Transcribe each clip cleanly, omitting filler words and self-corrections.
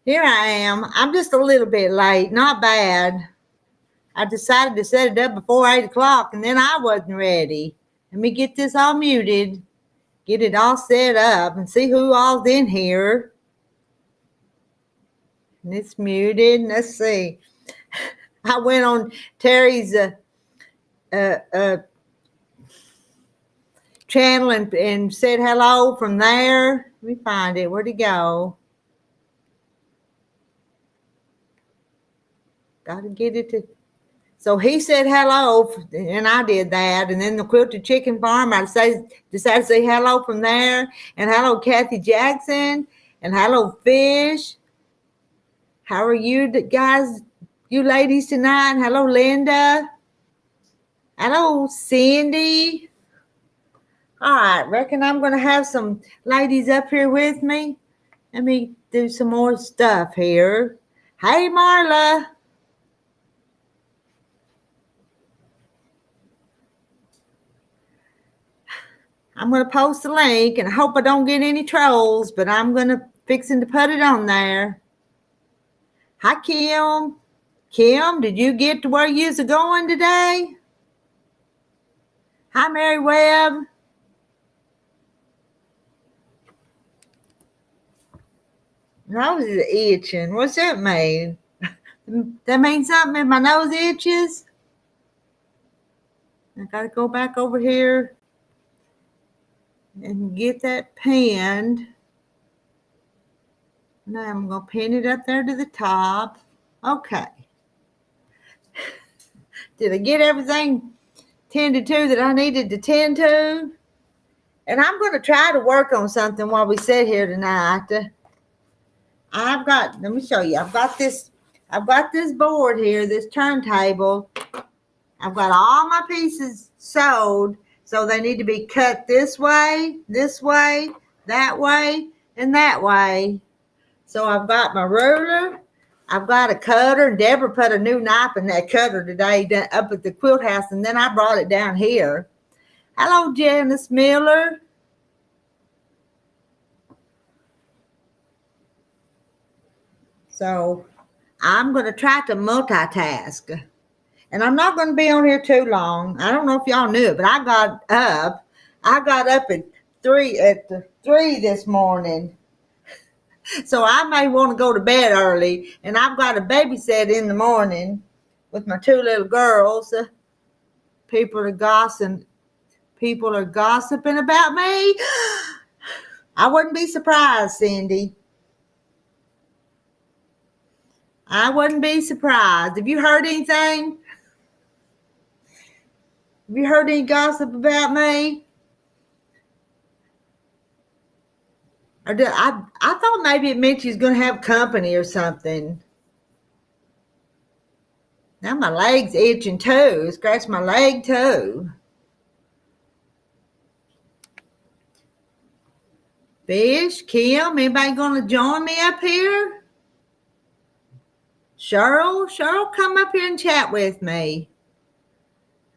Here I am. I'm just a little bit late. Not bad. I decided to set it up before 8 o'clock, and then I wasn't ready. Let me get this all muted, get it all set up, and see who all's in here. And it's muted. Let's see. I went on Terry's channel and said hello from there. Let me find it. Where'd it go? Gotta get it to. So he said hello, and I did that. And then the Quilted Chicken Farm, I decided to say hello from there. And hello, Kathy Jackson. And hello, Fish. How are you guys, you ladies tonight? Hello, Linda. Hello, Cindy. All right, reckon I'm going to have some ladies up here with me. Let me do some more stuff here. Hey, Marla. I'm going to post a link, and I hope I don't get any trolls, but I'm going to fixing to put it on there. Hi, Kim. Kim, did you get to where you're going today? Hi, Mary Webb. Nose is itching. What's that mean? That means something if my nose itches? I got to go back over here and get that pinned. Now I'm going to pin it up there to the top. Okay. Did I get everything tended to that I needed to tend to? And I'm going to try to work on something while we sit here tonight. Let me show you. I've got this board here, this turntable. I've got all my pieces sewed, so they need to be cut this way, that way, and that way. So I've got my ruler. I've got a cutter. Deborah put a new knife in that cutter today up at the quilt house, and then I brought it down here. Hello, Janice Miller. So I'm going to try to multitask. And I'm not going to be on here too long. I don't know if y'all knew it, but I got up at 3 this morning. So I may want to go to bed early, and I've got a babysit in the morning with my 2 little girls. People are gossiping about me. I wouldn't be surprised, Cindy. I wouldn't be surprised. Have you heard anything? Have you heard any gossip about me? I thought maybe it meant she's going to have company or something. Now my leg's itching too. Scratch my leg too. Fish, Kim, anybody going to join me up here? Cheryl, come up here and chat with me.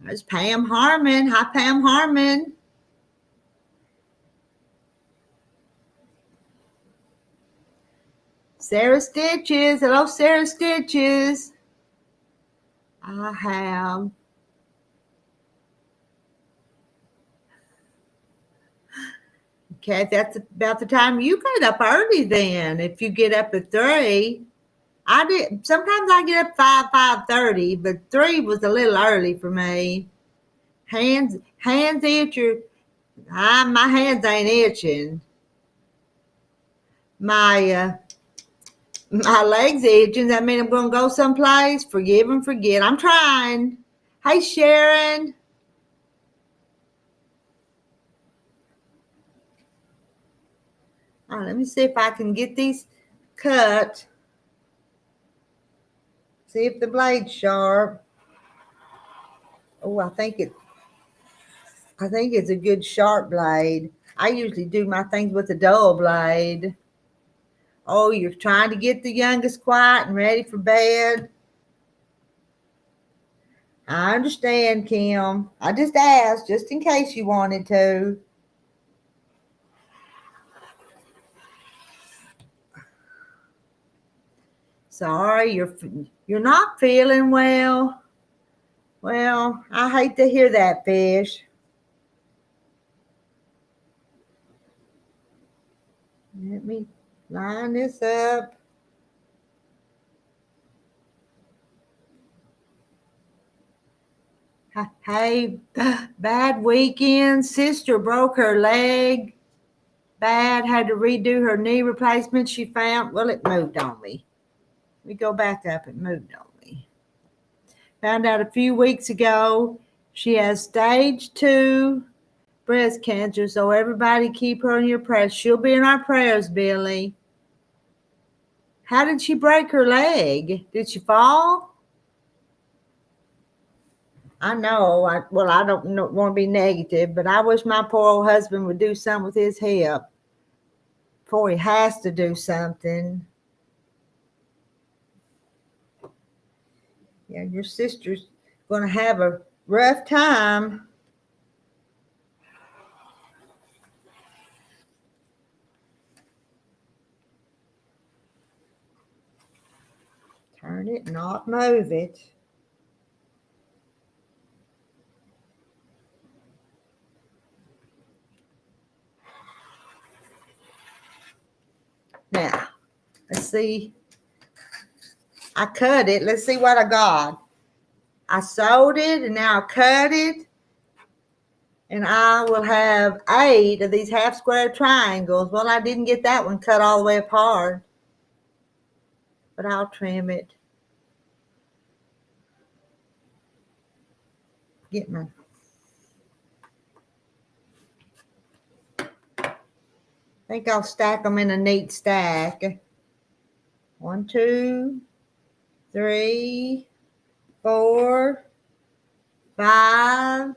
There's Pam Harmon. Hi, Pam Harmon. Sarah Stitches. Hello, Sarah Stitches. I have. Okay, that's about the time you get up early then. If you get up at 3. Sometimes I get up 5:30, but 3 was a little early for me. Hands itch. My hands ain't itching. My legs itching. That mean I'm going to go someplace? Forgive and forget. I'm trying. Hey, Sharon. All right, let me see if I can get these cut. See if the blade's sharp. Oh, I think it's a good sharp blade. I usually do my things with a dull blade. Oh, you're trying to get the youngest quiet and ready for bed. I understand, Kim. I just asked just in case you wanted to. Sorry, you're not feeling well. Well, I hate to hear that, fish. Let me line this up. Hey, bad weekend. Sister broke her leg. Bad, had to redo her knee replacement. She found, well, it moved on me. We go back up, it moved on me. Found out a few weeks ago she has stage 2 breast cancer, so everybody keep her in your prayers. She'll be in our prayers, Billy. How did she break her leg? Did she fall? I know. I don't want to be negative, but I wish my poor old husband would do something with his hip before he has to do something. Yeah, your sister's going to have a rough time. Turn it, not move it. Now, let's see. I cut it. Let's see what I got. I sewed it, and now I cut it. And I will have 8 of these half square triangles. Well, I didn't get that one cut all the way apart, but I'll trim it. Get my I think I'll stack them in a neat stack. 1, 2, 3, 4, 5,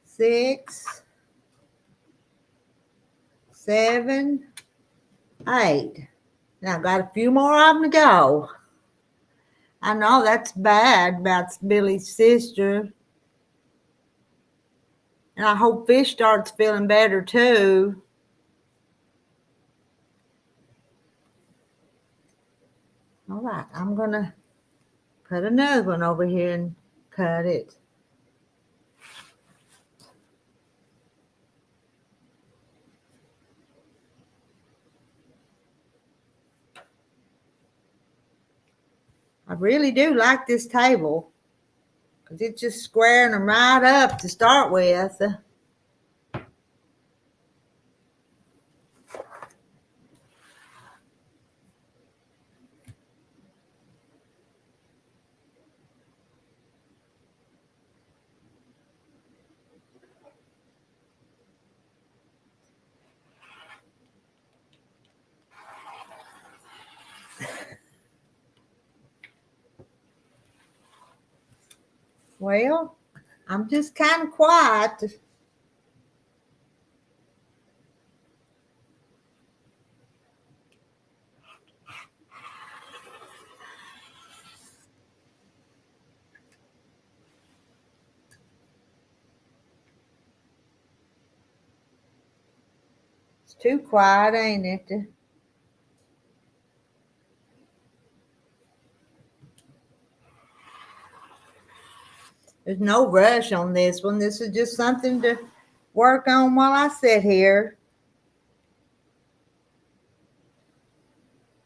6, 7, 8. Now I've got a few more of them to go. I know that's bad about Billy's sister. And I hope Fish starts feeling better too. All right, I'm going to put another one over here and cut it. I really do like this table because it's just squaring them right up to start with. Well, I'm just kind of quiet. It's too quiet, ain't it? There's no rush on this one. This is just something to work on while I sit here.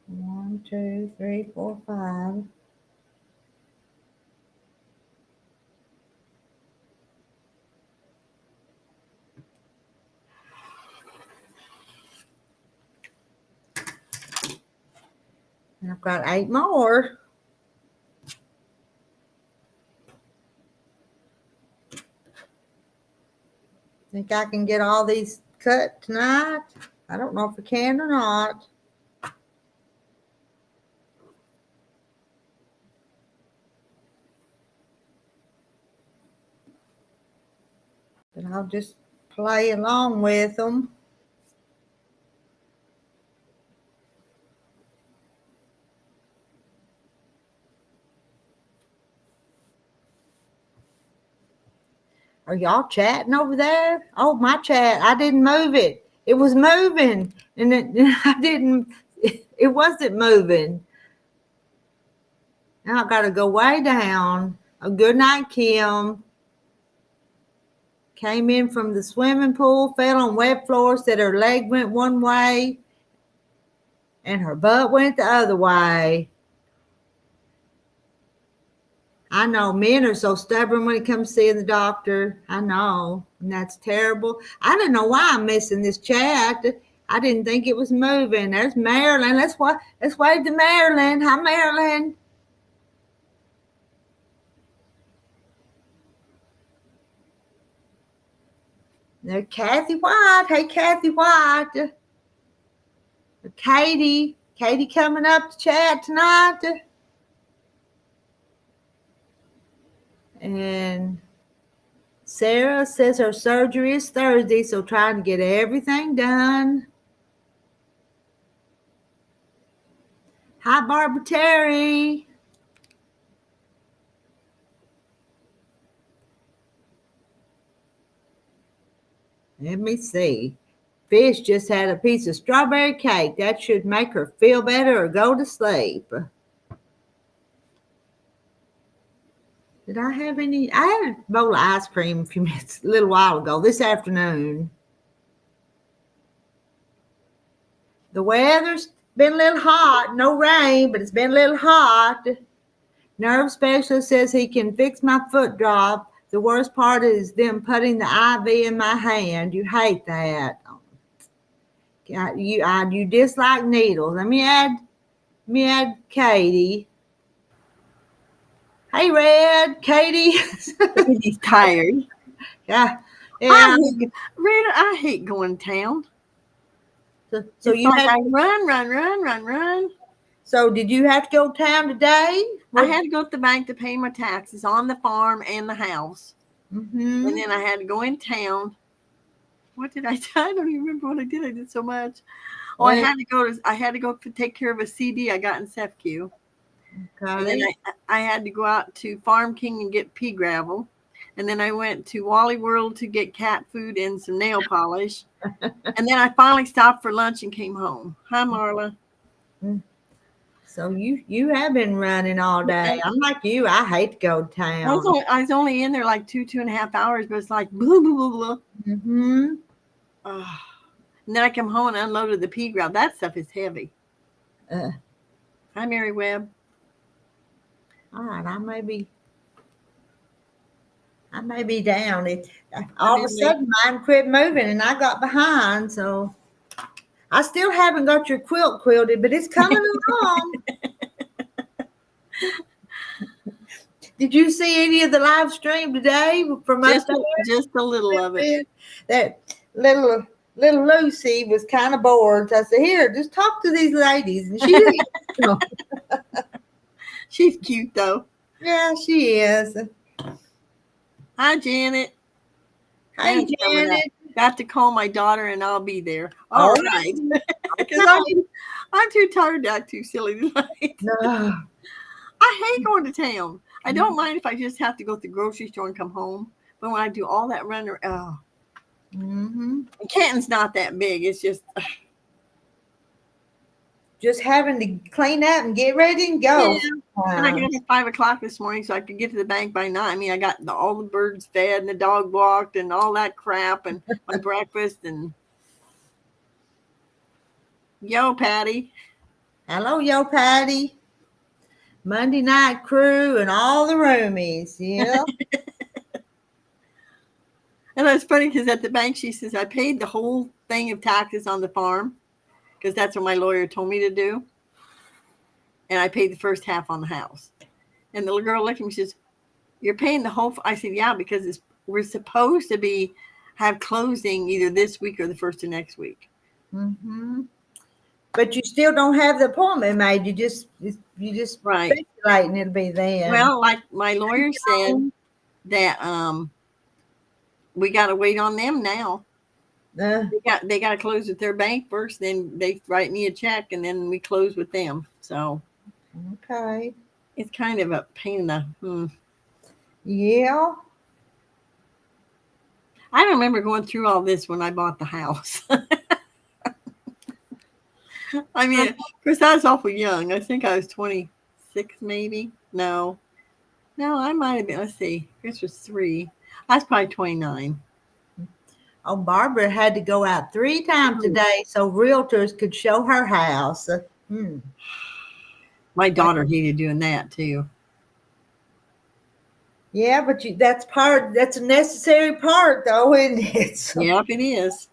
1, 2, 3, 4, 5. And I've got 8 more. Think I can get all these cut tonight? I don't know if I can or not. But I'll just play along with them. Are y'all chatting over there? Oh, my chat. I didn't move it. It was moving. And I didn't. it wasn't moving. Now I got to go way down. A good night, Kim. Came in from the swimming pool, fell on wet floor, said her leg went one way and her butt went the other way. I know men are so stubborn when it comes to seeing the doctor. I know, and that's terrible. I don't know why I'm missing this chat. I didn't think it was moving. There's Marilyn. Let's wave to Marilyn. Hi, Marilyn. There's Kathy White. Hey, Kathy White. Katie coming up to chat tonight. And Sarah says her surgery is Thursday, so trying to get everything done. Hi, Barbara Terry. Let me see. Fish just had a piece of strawberry cake. That should make her feel better or go to sleep. Did I have any? I had a bowl of ice cream a little while ago, this afternoon. The weather's been a little hot. No rain, but it's been a little hot. Nerve specialist says he can fix my foot drop. The worst part is them putting the IV in my hand. You hate that. You dislike needles. Let me add Katie. Hey, Red, Katie. Katie's tired. Yeah. I hate going to town. So you like I run. So did you have to go to town today? I had to go to the bank to pay my taxes on the farm and the house. Mm-hmm. And then I had to go in town. What did I do? I don't even remember what I did. I did so much. Oh, I had to go take care of a CD I got in SEFCU. Okay. And then I had to go out to Farm King and get pea gravel. And then I went to Wally World to get cat food and some nail polish. And then I finally stopped for lunch and came home. Hi, Marla. So you have been running all day. I'm like you. I hate to go to town. I was only in there like 2.5 hours, but it's like blah, blah, blah, blah. Mm-hmm. And then I come home and unloaded the pea gravel. That stuff is heavy. Hi, Mary Webb. All right, I may be down. All of a sudden mine quit moving and I got behind, so I still haven't got your quilt quilted, but it's coming along. Did you see any of the live stream today from just a little of it? That little Lucy was kind of bored. So I said, "Here, just talk to these ladies," and she did. She's cute though. Yeah, she is. Hi, Janet. Hey, Janet. Got to call my daughter, and I'll be there. All right. Because I'm too tired to act too silly tonight. No. I hate going to town. I don't mind if I just have to go to the grocery store and come home. But when I do all that running, And Canton's not that big. It's just having to clean up and get ready and go. Yeah. And I got up at 5 o'clock this morning so I could get to the bank by 9. I mean, I got all the birds fed and the dog walked and all that crap and my breakfast and yo, Patty. Hello, yo, Patty. Monday night crew and all the roomies. Yeah. And it's funny because at the bank, she says, I paid the whole thing of taxes on the farm because that's what my lawyer told me to do. And I paid the first half on the house. And the little girl looked at me and says, you're paying the whole. I said, yeah, because we're supposed to have closing either this week or the first of next week. Mm-hmm. But you still don't have the appointment made. You just right. Speculate and it'll be then. Well, like my lawyer said that we got to wait on them now. They got to close with their bank first, then they write me a check, and then we close with them. So, okay, it's kind of a pain in the. Yeah, I remember going through all this when I bought the house. I mean, of course, I was awful young. I think I was 26, maybe. No, I might have been. Let's see. Chris was 3. I was probably 29. Oh, Barbara had to go out 3 times a day so realtors could show her house. My daughter hated doing that too. Yeah, but that's a necessary part, though, isn't it? So, Yep, it is.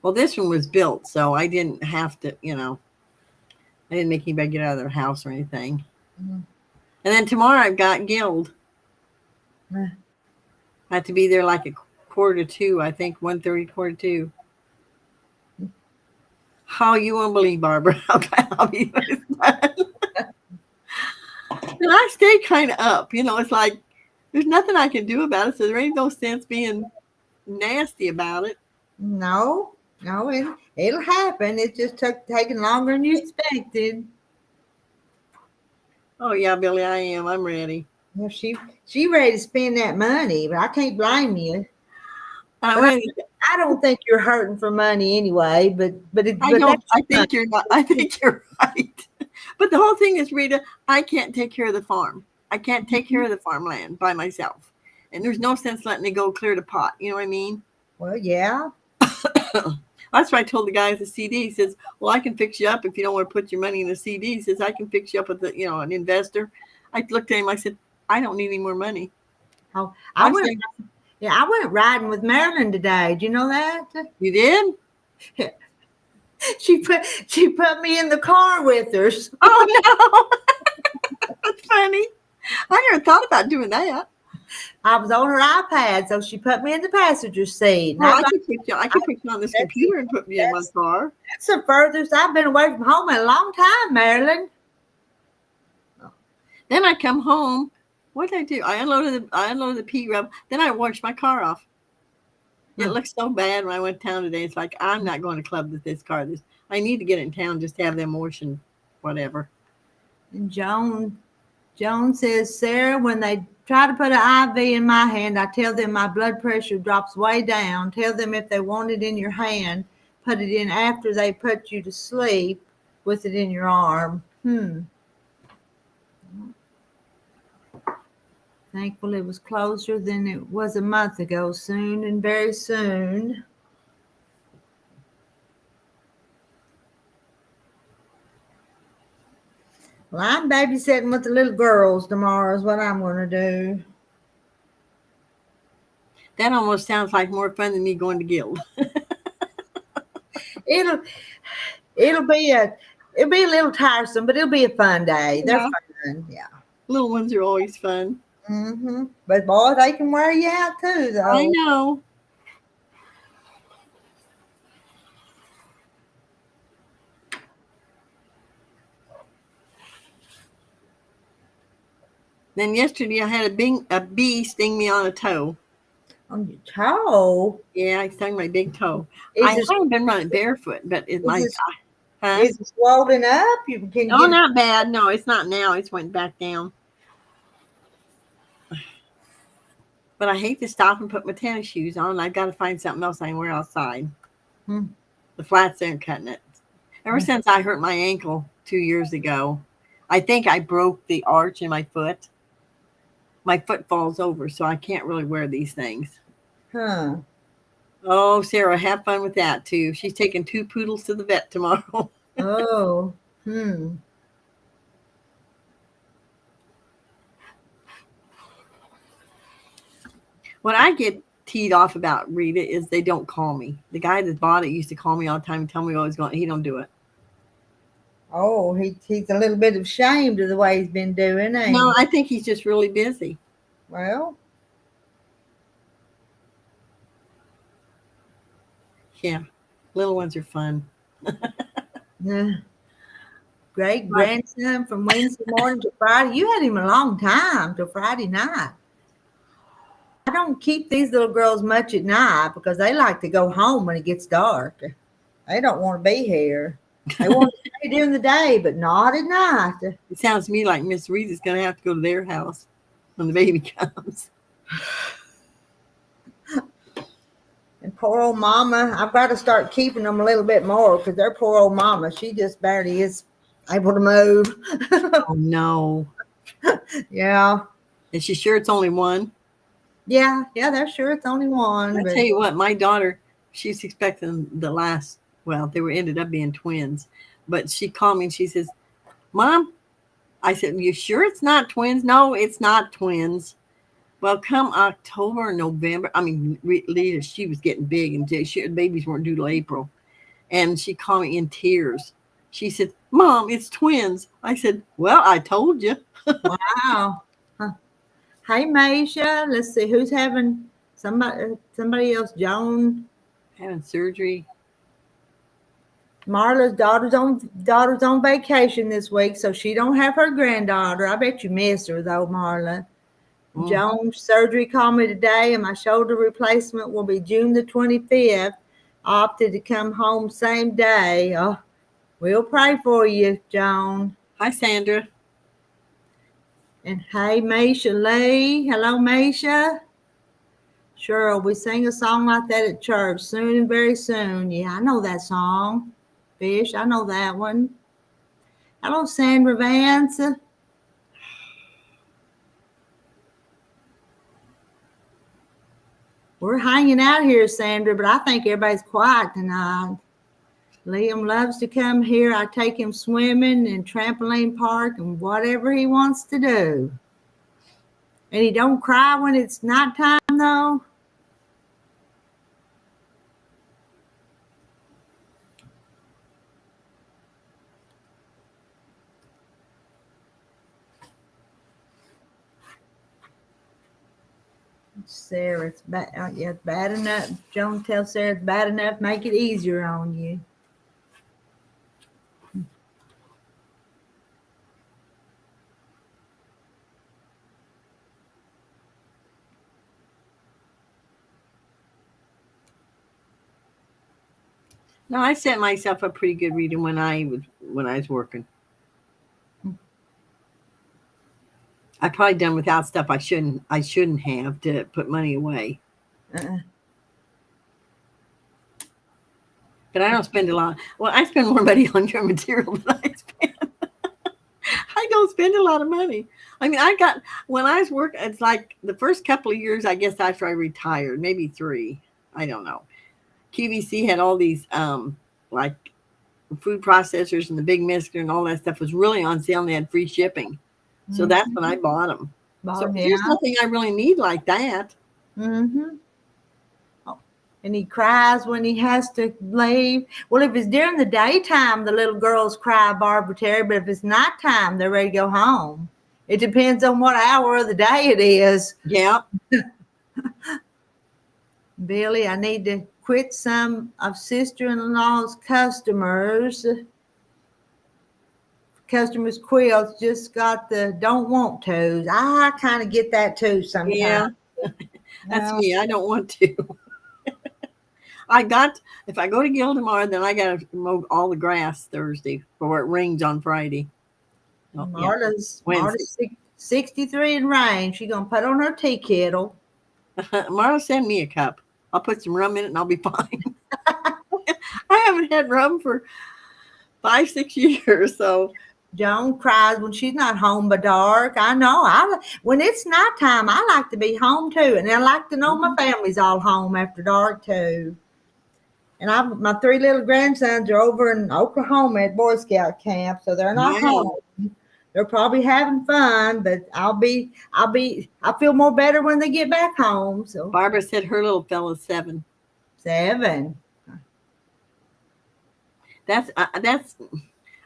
Well, this one was built, so I didn't have to, I didn't make anybody get out of their house or anything. And then tomorrow I've got Guild. I have to be there like at 1:45, I think, 1:30, 1:45. How you won't believe, Barbara, how be done. And I stay kind of up, it's like there's nothing I can do about it, so there ain't no sense being nasty about it. No, it'll happen. It just taking longer than you expected. Oh yeah, Billy, I am. I'm ready. Well, she ready to spend that money, but I can't blame you. I don't think you're hurting for money anyway. I think you're not. I think you're right. But the whole thing is, Rita, I can't take care of the farm. I can't take care of the farmland by myself, and there's no sense letting it go clear to pot. You know what I mean? Well, yeah. That's why I told the guy at the CD. He says, "Well, I can fix you up if you don't want to put your money in the CD." He says, "I can fix you up with an investor." I looked at him. I said, "I don't need any more money." Oh, I went riding with Marilyn today. Do you know that? You did? She put me in the car with her. Oh no, that's funny. I never thought about doing that. I was on her iPad, so she put me in the passenger seat. Well, I could put you on this computer and put me in my car. That's the furthest I've been away from home in a long time, Marilyn. Then I come home. What did I do? I unloaded the pea rub. Then I washed my car off. It looks so bad when I went to town today. It's like I'm not going to club with this car. I need to get it in town just to have them wash and whatever. And Joan says, Sarah, when they try to put an IV in my hand, I tell them my blood pressure drops way down. Tell them if they want it in your hand, put it in after they put you to sleep with it in your arm. Thankful it was closer than it was a month ago. Soon and very soon. Well, I'm babysitting with the little girls tomorrow is what I'm going to do. That almost sounds like more fun than me going to Guild. It'll be a little tiresome, but it'll be a fun day. They're fun, yeah. Little ones are always fun. But boy, they can wear you out too, though. I know. Then yesterday I had a bee sting me on a toe. On your toe? Yeah, I stung my big toe. I haven't been running barefoot, but it might. Is it swollen up? Not bad. No, it's not now. It's went back down. But I hate to stop and put my tennis shoes on. I've got to find something else I can wear outside. The flats aren't cutting it. Ever since I hurt my ankle 2 years ago, I think I broke the arch in my foot. My foot falls over, so I can't really wear these things. Oh, Sarah, have fun with that, too. She's taking 2 poodles to the vet tomorrow. Oh, What I get teed off about, Rita, is they don't call me. The guy that bought it used to call me all the time and tell me what was going on. He don't do it. Oh, he's a little bit ashamed of the way he's been doing it. No, I think he's just really busy. Well. Yeah. Little ones are fun. Yeah. Great grandson from Wednesday morning to Friday. You had him a long time till Friday night. I don't keep these little girls much at night because they like to go home when it gets dark. They don't want to be here. They want to stay during the day, but not at night. It sounds to me like Miss Reed is going to have to go to their house when the baby comes. And poor old mama, I've got to start keeping them a little bit more because their poor old mama, she just barely is able to move. Oh no. Yeah. Is she sure it's only one? Yeah, they're sure it's only one, I but tell you what, my daughter, she's expecting the last. Well, they were ended up being twins, but she called me and she says, "Mom," I said, "You sure it's not twins?" "No, it's not twins." Well, come October or November, I mean, Lita, she was getting big, and babies weren't due till April, and she called me in tears. She said, "Mom, it's twins." I said, "Well, I told you." wow. Huh. Hey, Maisha, let's see who's having somebody else. Joan, Having surgery. Marla's daughter's on vacation this week, so she don't have her granddaughter. I bet you miss her though, Marla. Mm. Joan's surgery called me today, and my shoulder replacement will be June the 25th. I opted to come home same day. Oh, we'll pray for you, Joan. Hi, Sandra. And hey, Maisha Lee. Hello, Maisha. Sure, we sing a song like that at church soon and very soon. Yeah, I know that song. Fish, I know that one. Hello, Sandra Vance. We're hanging out here, Sandra, but I think everybody's quiet tonight. Liam loves to come here. I take him swimming and trampoline park and whatever he wants to do. And he don't cry when it's nighttime, though. Sarah, it's bad. Yeah, it's bad enough. Joan tells Sarah it's bad enough. Make it easier on you. No, I set myself up pretty good reading when I was working. I probably done without stuff I shouldn't have to put money away. Uh-uh. But I don't spend a lot. Well, I spend more money on your material than I spend. I don't spend a lot of money. I mean, I got when I was working. It's like the first couple of years, I guess, after I retired, maybe 3. I don't know. QVC had all these like food processors and the big mixer and all that stuff was really on sale and they had free shipping. So that's when I bought them. So Yeah. there's nothing I really need like that. Mm-hmm. Oh, and he cries when he has to leave. Well, if it's during the daytime, the little girls cry, Barbara Terry, but if it's nighttime, they're ready to go home. It depends on what hour of the day it is. Yeah. Billy, I need to quit some of sister-in-law's customers' quilts. Just got the don't want tos. I kind of get that too sometimes. Yeah. That's me. I don't want to. If I go to Gill tomorrow, then I got to mow all the grass Thursday before it rains on Friday. Oh, Marla's 63 and rain. She's going to put on her tea kettle. Marla, send me a cup. I'll put some rum in it and I'll be fine. I haven't had rum for 5-6 years, so. Joan cries when she's not home by dark. I know. When it's nighttime, I like to be home too, and I like to know my family's all home after dark too. And my 3 little grandsons are over in Oklahoma at Boy Scout camp, so they're not home. They're probably having fun, but I feel more better when they get back home. So Barbara said her little fella's 7. 7.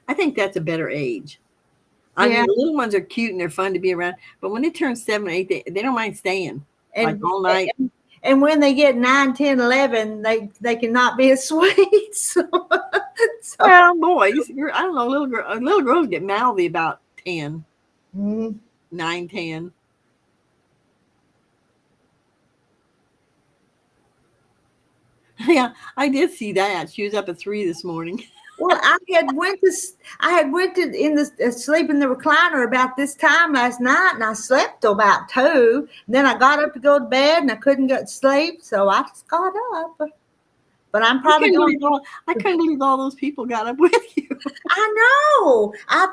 I think that's a better age. I mean, the little ones are cute and they're fun to be around, but when they turn 7 or 8, they don't mind staying like all night. And when they get 9, 10, 11, they cannot be as sweet. Well, boys, I don't know, little girls get mouthy about 10, 9, 10. Yeah, I did see that. She was up at 3 this morning. Well, I had went to in the sleep in the recliner about this time last night, and I slept till about 2. Then I got up to go to bed, and I couldn't get to sleep, so I just got up. But I'm probably going. I couldn't believe all those people got up with you. I know. I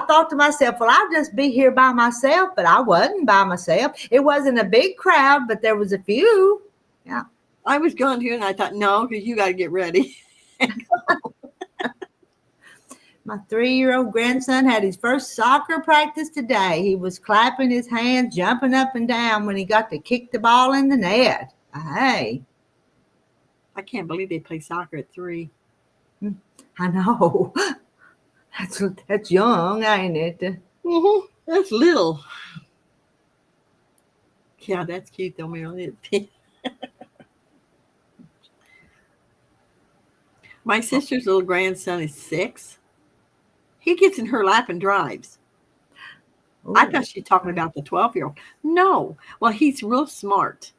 thought to myself, well, I'll just be here by myself, but I wasn't by myself. It wasn't a big crowd, but there was a few. Yeah. I was going to, and I thought, no, because you got to get ready. My 3-year-old grandson had his first soccer practice today. He was clapping his hands, jumping up and down when he got to kick the ball in the net. Hey. I can't believe they play soccer at 3. I know. That's young, ain't it? Mm-hmm. That's little. Yeah, that's cute though, Marilyn. My sister's little grandson is 6. He gets in her lap and drives. Ooh. I thought she's talking about the 12-year-old. No. Well, he's real smart.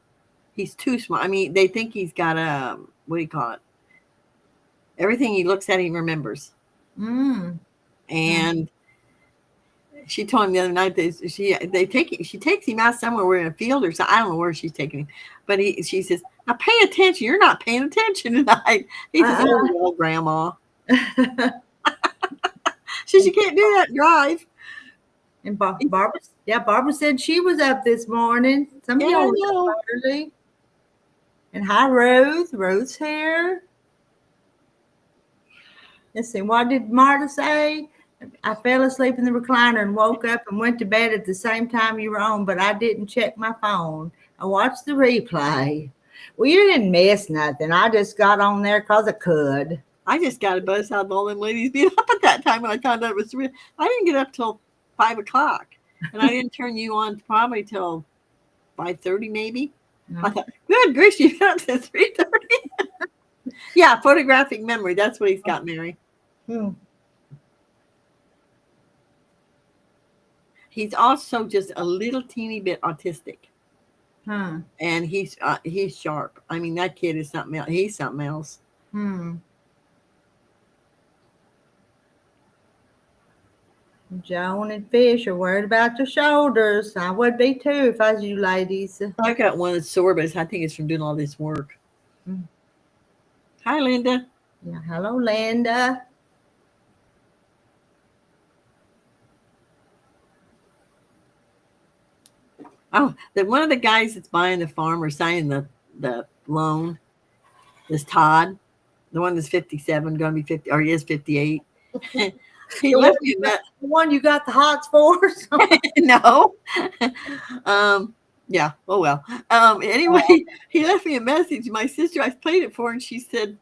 He's too smart. I mean, they think he's got what do you call it? Everything he looks at, he remembers. And she told him the other night that she takes him out somewhere. We're in a field or something. I don't know where she's taking him, but she says, "Now pay attention. You're not paying attention tonight." He says, "Oh, well, Grandma." She can't do that. Drive. And Barbara said she was up this morning. Some of y'all were up early. And hi, Rose here. Let's see, what did Marta say? I fell asleep in the recliner and woke up and went to bed at the same time you were on, but I didn't check my phone. I watched the replay. Well, you didn't miss nothing. I just got on there because I could. I just got a buzz out of all them ladies being up at that time when I found out it was real. I didn't get up till 5 o'clock, and I didn't turn you on probably till 5:30 maybe. No. I thought, good gracious, you've been up to 3:30. Yeah, photographic memory. That's what he's got, Mary. He's also just a little teeny bit autistic. And he's sharp. I mean, that kid is something else. He's something else. Joan and Fish are worried about their shoulders. I would be too if I was you ladies. I got one that's sore, but I think it's from doing all this work. Hi, Linda. Yeah, hello, Linda. Oh, one of the guys that's buying the farm or signing the loan is Todd, the one that's 57, going to be 50, or he is 58. He left me the one you got the hots for? No. Yeah. Oh well. Anyway, he left me a message. My sister, I played it for, and she said,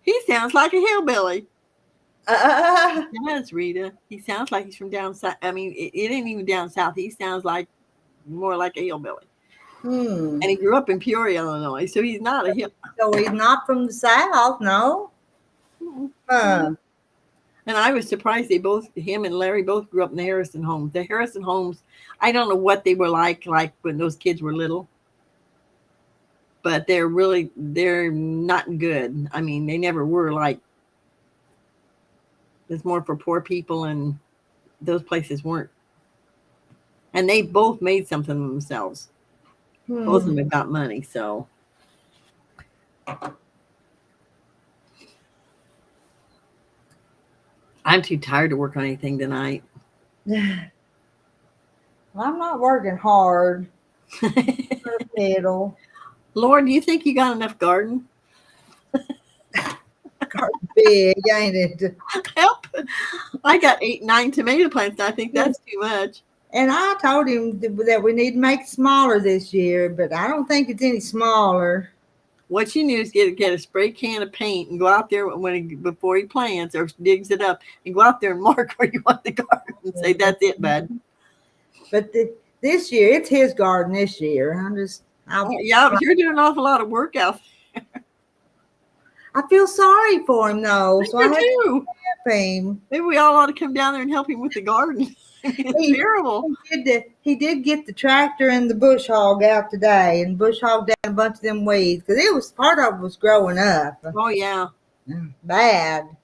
"He sounds like a hillbilly." Yes, Rita. He sounds like he's from down south. I mean, it ain't even down south. He sounds like more like a hillbilly. And he grew up in Peoria, Illinois, so he's not a hillbilly. So he's not from the south, no. And I was surprised him and Larry both grew up in the Harrison homes. The Harrison homes, I don't know what they were like when those kids were little, but they're not good. I mean, they never were like, it's more for poor people, and those places weren't. And they both made something of themselves. Both of them have got money, so. I'm too tired to work on anything tonight. Well, I'm not working hard. Lord, do you think you got enough garden? Garden big, ain't it? Help. I got 8, 9 tomato plants. And I think that's too much. And I told him that we need to make it smaller this year, but I don't think it's any smaller. What you need is get a spray can of paint and go out there before he plants or digs it up, and go out there and mark where you want the garden and say, "That's it, bud." But this year, it's his garden this year. Yeah, but you're doing an awful lot of work out there. I feel sorry for him though, so I have to help him. Maybe we all ought to come down there and help him with the garden. It's terrible. He did get the tractor and the bush hog out today and bush hogged down a bunch of them weeds because part of it was growing up. Oh yeah, bad.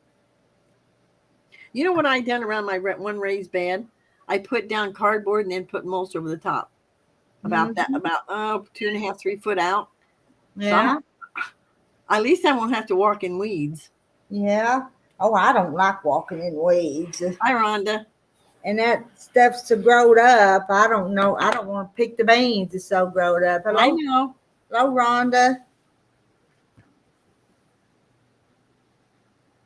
You know what I done around my one raised bed? I put down cardboard and then put mulch over the top. About that, Mhm. about 2.5, 3 foot out. So Yeah. at least I won't have to walk in weeds. Yeah. Oh, I don't like walking in weeds. Hi, Rhonda. And that stuff's so growed up. I don't know. I don't want to pick the beans. It's so growed up. I Hello, know. hello, Rhonda.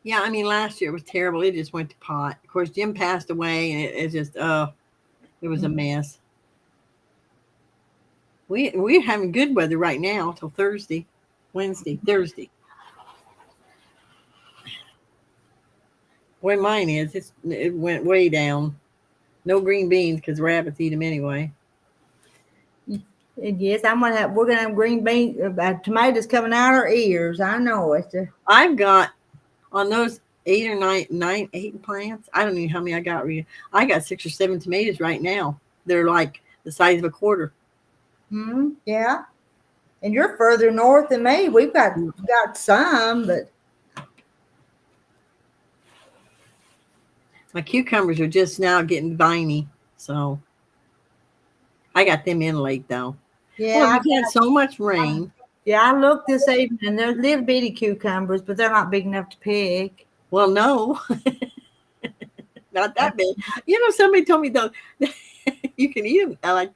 Yeah, I mean, last year was terrible. It just went to pot. Of course, Jim passed away, and it just, it was a mess. We're having good weather right now till Thursday, Wednesday, Thursday. Where mine is, it went way down. No green beans because rabbits eat them anyway. Yes, we're gonna have green beans, tomatoes coming out our ears. I know it. I've got on those 8 plants. I don't know how many I got. I got 6 or 7 tomatoes right now. They're like the size of a quarter. Yeah. And you're further north than me. We've got some, but My cucumbers are just now getting viney, so I got them in late though. Well, yeah, we've had so much rain. yeah. I looked this evening, and there's little bitty cucumbers, but they're not big enough to pick. Well, no, not that big. You know, somebody told me though you can eat them. I like.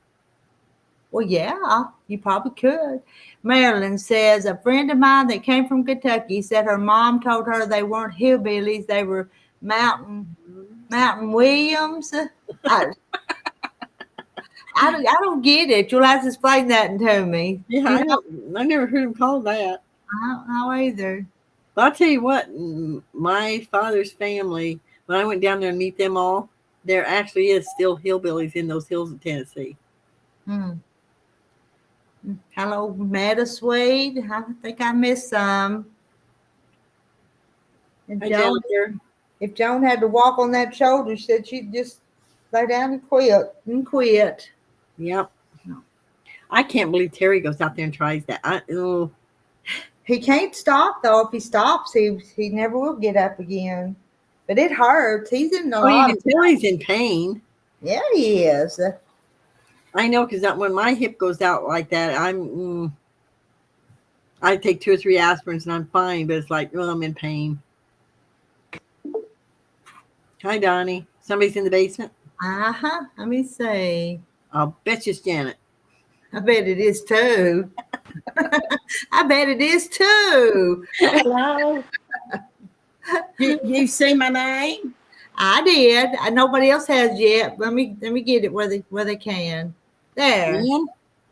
Well, yeah, you probably could. Marilyn says a friend of mine that came from Kentucky said her mom told her they weren't hillbillies; they were mountain Williams. I don't get it. You'll have to explain that to me. Yeah, I never heard him called that. I don't know either. But I'll tell you what, my father's family, when I went down there and meet them all, there actually is still hillbillies in those hills of Tennessee. Hmm. Hello, Meadowsweet. I think I missed some. And if Joan had to walk on that shoulder, she said she'd just lay down and quit. Yep. I can't believe Terry goes out there and tries that. He can't stop though. If he stops, he never will get up again. But it hurts. He's in a lot. You can tell he's in pain. Yeah, he is. I know because when my hip goes out like that, I take 2 or 3 aspirins and I'm fine. But it's like, I'm in pain. Hi, Donnie. Somebody's in the basement. Let me see. I'll bet you it's Janet. I bet it is too. I bet it is too. Hello. Did you see my name? I did. Nobody else has yet. Let me get it where they can. There.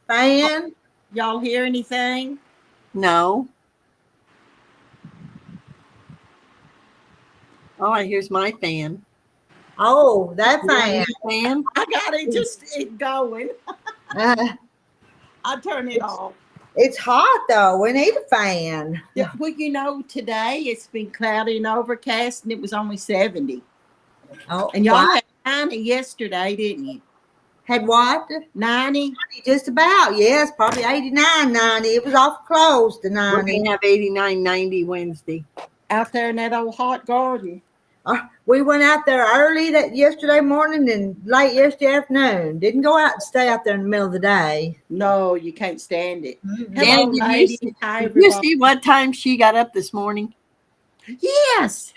Fan. Y'all hear anything? No. Oh, here's my fan. Oh, that fan. I got it just going. I'll turn it off. It's hot though. We need a fan. Yeah, well, today it's been cloudy and overcast, and it was only 70. Oh, and y'all had 90 yesterday, didn't you? Had what? 90? Just about, yes. Probably 89, 90. It was awful close to 90. We're going to have 89, 90 Wednesday. Out there in that old hot garden. We went out there early yesterday morning and late yesterday afternoon. Didn't go out and stay out there in the middle of the day. No, you can't stand it. Mm-hmm. Hello, lady. Did you see what time she got up this morning? Yes.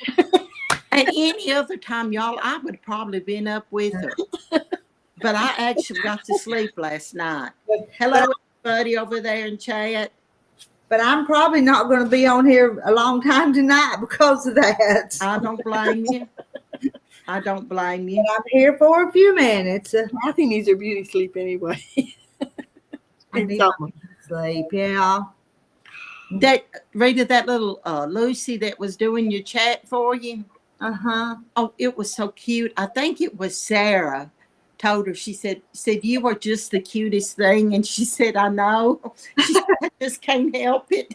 At any other time, y'all, I would have probably been up with her. But I actually got to sleep last night. Hello, everybody over there in chat. But I'm probably not going to be on here a long time tonight because of that. I don't blame you. I don't blame you. But I'm here for a few minutes. Kathy needs her beauty sleep anyway. I need sleep, yeah. Rita, that little Lucy that was doing your chat for you. Oh, it was so cute. I think it was Sarah told her, she said you are just the cutest thing, and she said, I know. She said, I just can't help it.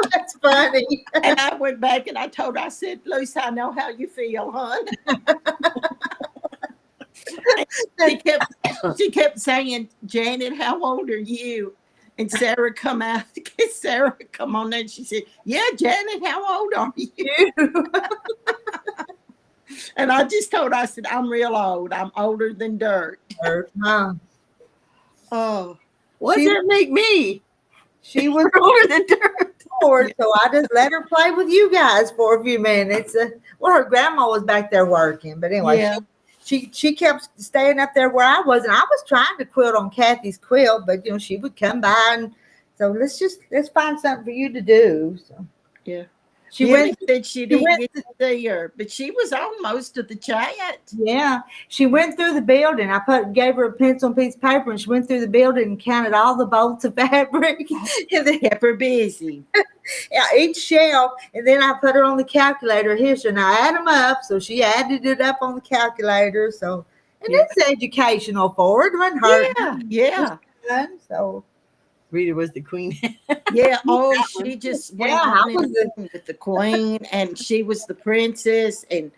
That's funny. And I went back and I told her, I said, Lucy, I know how you feel, hon. she kept saying, Janet, how old are you? And Sarah come out. Sarah come on there and she said, yeah, Janet, how old are you? And I just told her, I said, I'm real old. I'm older than dirt. Huh? Oh, What She- does that make me? She was Older than dirt. bored, so I just let her play with you guys for a few minutes. Well, her grandma was back there working, but anyway, yeah. she kept staying up there where I was, and I was trying to quilt on Kathy's quilt, but she would come by, and so let's find something for you to do. So Yeah. she Billy went. said she She didn't went. get to see her, but she was on most of the chat. Yeah, she went through the building. Gave her a pencil and piece of paper, and she went through the building and counted all the bolts of fabric, and then Kept her busy. yeah, each shelf. And then I put her on the calculator. Here, so now add them up. So she added it up on the calculator. So, and Yeah. it's educational for her. It wasn't hurt. Yeah. So Rita was the queen. Yeah. Oh, she just went yeah, I on was and on with the queen, and she was the princess, and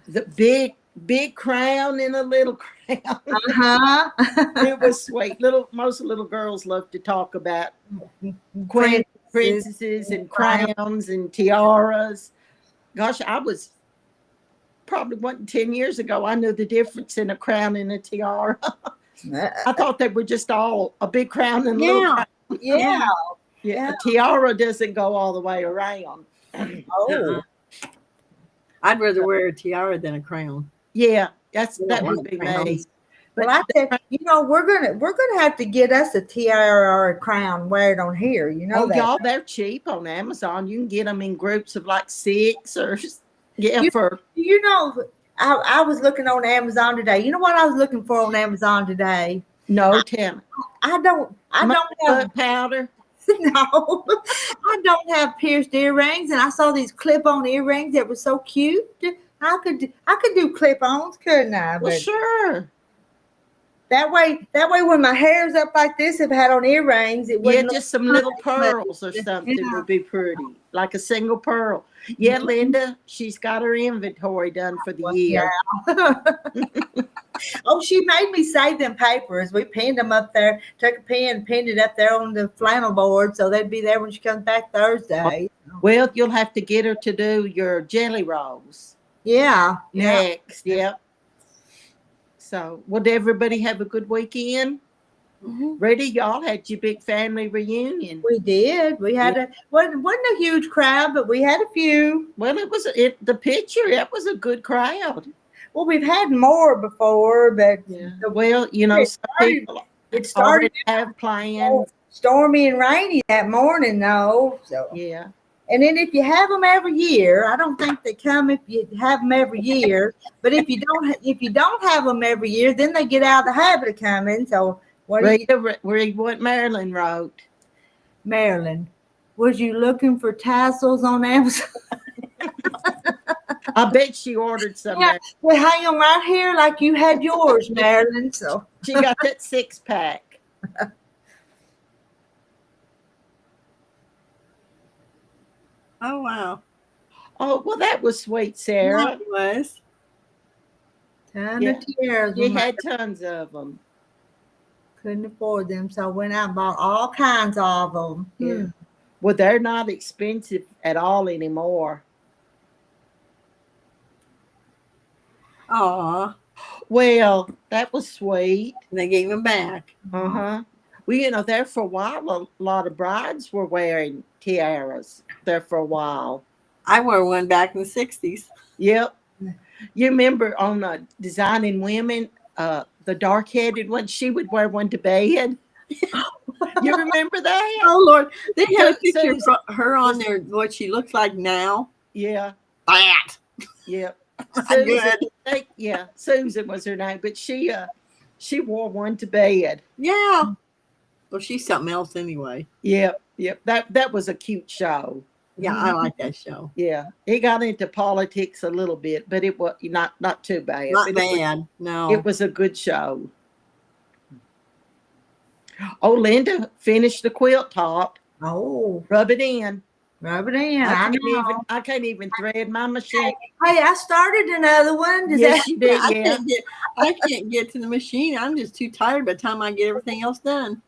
the big crown and a little crown. It was sweet. Most little girls love to talk about queens, princesses, and crowns and tiaras. Gosh, I was probably 10 years ago. I knew the difference in a crown and a tiara. I thought they were just all a big crown and a little crown. Yeah. Yeah, a tiara doesn't go all the way around. Oh. I'd rather wear a tiara than a crown. Yeah, that Yeah, would be crowns. me. Well, I said, we're gonna have to get us a tiara or a crown, wear it on here. You know that. Y'all, they're cheap on Amazon. You can get them in groups of like 6 or for. I was looking on Amazon today. You know what I was looking for on Amazon today? No, tell me. I don't have powder. no. I don't have pierced earrings, and I saw these clip-on earrings that were so cute. I could do clip-ons, couldn't I? Well, sure. That way, when my hair's up like this, if I had on earrings, it wouldn't. Yeah, just some little pearls or something would be pretty, like a single pearl. Yeah, Linda, she's got her inventory done for the year. Yeah. Oh, she made me save them papers. We pinned them up there. Took a pen, pinned it up there on the flannel board, so they'd be there when she comes back Thursday. Well, you'll have to get her to do your jelly rolls. Yeah. Next, yep. So, would everybody have a good weekend? Mm-hmm. Ready? Y'all had your big family reunion. We did. We had wasn't a huge crowd, but we had a few. Well, the picture. It was a good crowd. Well, we've had more before, but Well, it started have plans. Stormy and rainy that morning, though. So yeah. And then if you have them every year, I don't think they come if you have them every year. But if you don't have them every year, then they get out of the habit of coming. So read what Marilyn wrote. Marilyn, was you looking for tassels on Amazon? I bet she ordered some. Yeah, we hang them right here like you had yours, Marilyn. So she got that 6-pack. Oh, wow. Oh, well, that was sweet, Sarah. That was. Ton of tears. You had tons of them. Couldn't afford them, so I went out and bought all kinds of them. Yeah. Well, they're not expensive at all anymore. Aw. Well, that was sweet. They gave them back. Uh-huh. Well, there for a while, a lot of brides were wearing tiaras there for a while. I wore one back in the 60s. Yep. You remember on Designing Women, the dark-headed one, she would wear one to bed. You remember that? Oh, Lord. They had a picture of her on there, what she looks like now. Yeah. That. Yep. Good. Susan was her name, but she wore one to bed. Yeah. Well, she's something else anyway. Yep. That was a cute show. Yeah, I like that show. Yeah, it got into politics a little bit, but it was not too bad. Not bad. No, it was a good show. Oh, Linda finished the quilt top. Oh, rub it in. I can't even thread my machine. Hey, I started another one. Yes, you did. I can't get to the machine. I'm just too tired by the time I get everything else done.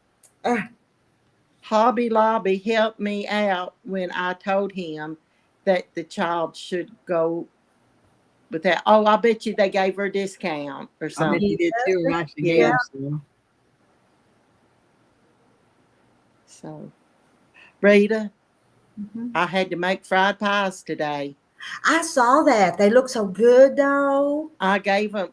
Hobby Lobby helped me out when I told him that the child should go with that. Oh, I bet you they gave her a discount or I bet something. you did too. And actually Yeah. gave some. So, Rita, Mhm. I had to make fried pies today. I saw that. They look so good, though. I gave them.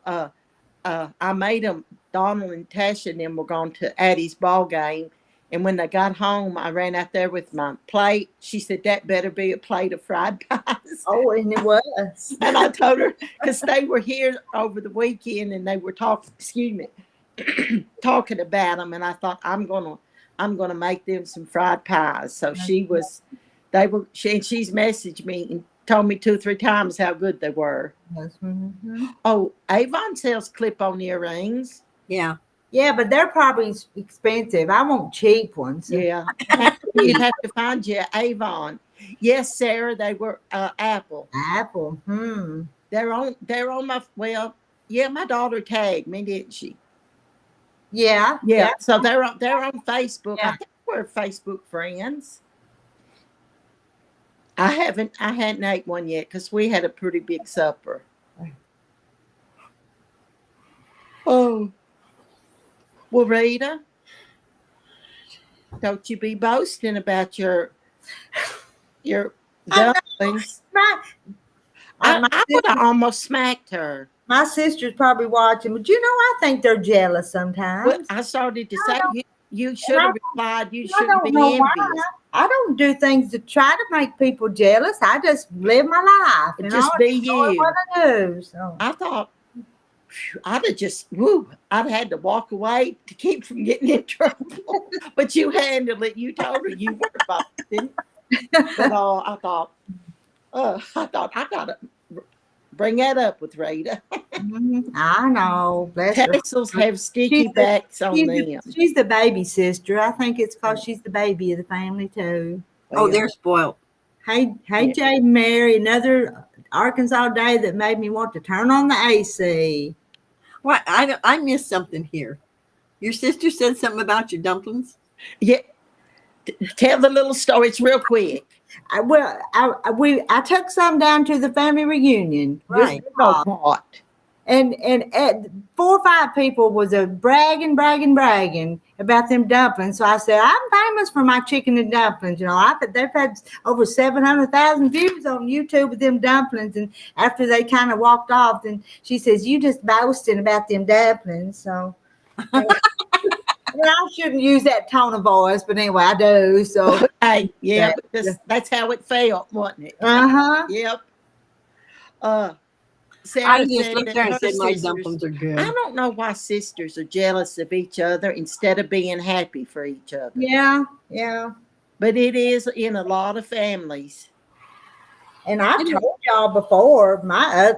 I made them. Donald and Tasha and them were going to Addie's ball game, and when they got home, I ran out there with my plate. She said, "That better be a plate of fried pies." Oh, and it was. And I told her because they were here over the weekend and they were talking. Excuse me, talking about them, and I thought I'm gonna make them some fried pies. So she's messaged me and told me 2 or 3 times how good they were. Mm-hmm. Oh, Avon sells clip-on earrings. Yeah. Yeah, but they're probably expensive. I want cheap ones. Yeah, you'd have to find you Avon. Yes, Sarah, they were Apple. Apple. They're on my yeah. My daughter tagged me, didn't she? Yeah. Yeah. So they're on Facebook. Yeah. I think we're Facebook friends. I hadn't ate one yet because we had a pretty big supper. Oh, well, Rita, don't you be boasting about your dumplings. I would have almost smacked her. My sister's probably watching, but I think they're jealous sometimes. Well, I started to say you should have replied. You shouldn't be know envious. why. I don't do things to try to make people jealous. I just live my life. Just be you. What I do. So. I thought I'd have just I'd had to walk away to keep from getting in trouble. But you handled it. You told her you were boasting. But I thought I gotta bring that up with Rita. I know. Bless her. Pencils have sticky backs on them. She's the baby sister. I think it's because she's the baby of the family too. Oh, they're spoiled. Hey, Jay Mary, another Arkansas day that made me want to turn on the AC. What? I missed something here. Your sister said something about your dumplings. Yeah. Tell the little story. It's real quick. I took some down to the family reunion. Right. And 4 or 5 people was bragging about them dumplings. So I said, I'm famous for my chicken and dumplings. They've had over 700,000 views on YouTube with them dumplings. And after they kind of walked off, then she says, you just boasting about them dumplings. So I shouldn't use that tone of voice, but anyway, I do. So hey, yeah, that's how it felt, wasn't it? Yep. Sarah I just looked there and said my dumplings are good. I don't know why sisters are jealous of each other instead of being happy for each other. Yeah. But it is in a lot of families. And I told y'all before, my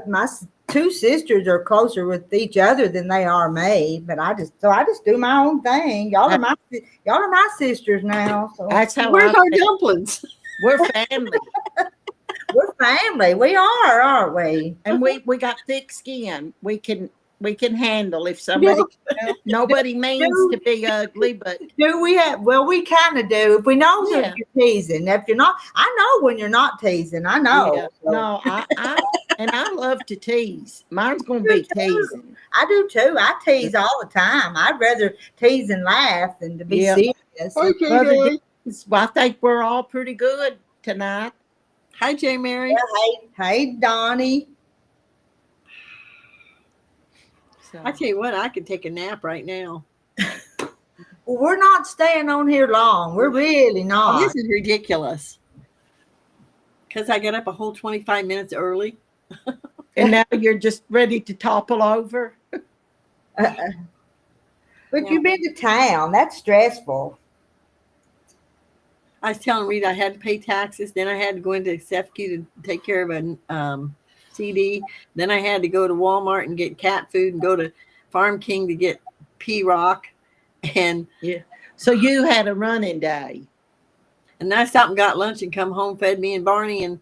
2 sisters are closer with each other than they are me. But I just do my own thing. Y'all are my sisters now. So that's how. Where's our dumplings? We're family. We're family. We are, aren't we? And we got thick skin. We can handle if somebody. Nobody means to be ugly, but do we have? Well, we kind of do. If we know that you're teasing. If you're not, I know when you're not teasing. I know. Yeah. So. No, I love to tease. Mine's going to be teasing. I do too. I tease all the time. I'd rather tease and laugh than to be serious. Okay, well, I think we're all pretty good tonight. Hi, Jay Mary. Yeah, hey, Donnie. So. I tell you what, I could take a nap right now. Well, we're not staying on here long. We're really not. Oh, this is ridiculous. Because I got up a whole 25 minutes early. And now you're just ready to topple over. But you've been to town. That's stressful. I was telling Rita I had to pay taxes. Then I had to go into SFQ to take care of a CD. Then I had to go to Walmart and get cat food and go to Farm King to get P-Rock. And so you had a running day. And then I stopped and got lunch and come home, fed me and Barney. And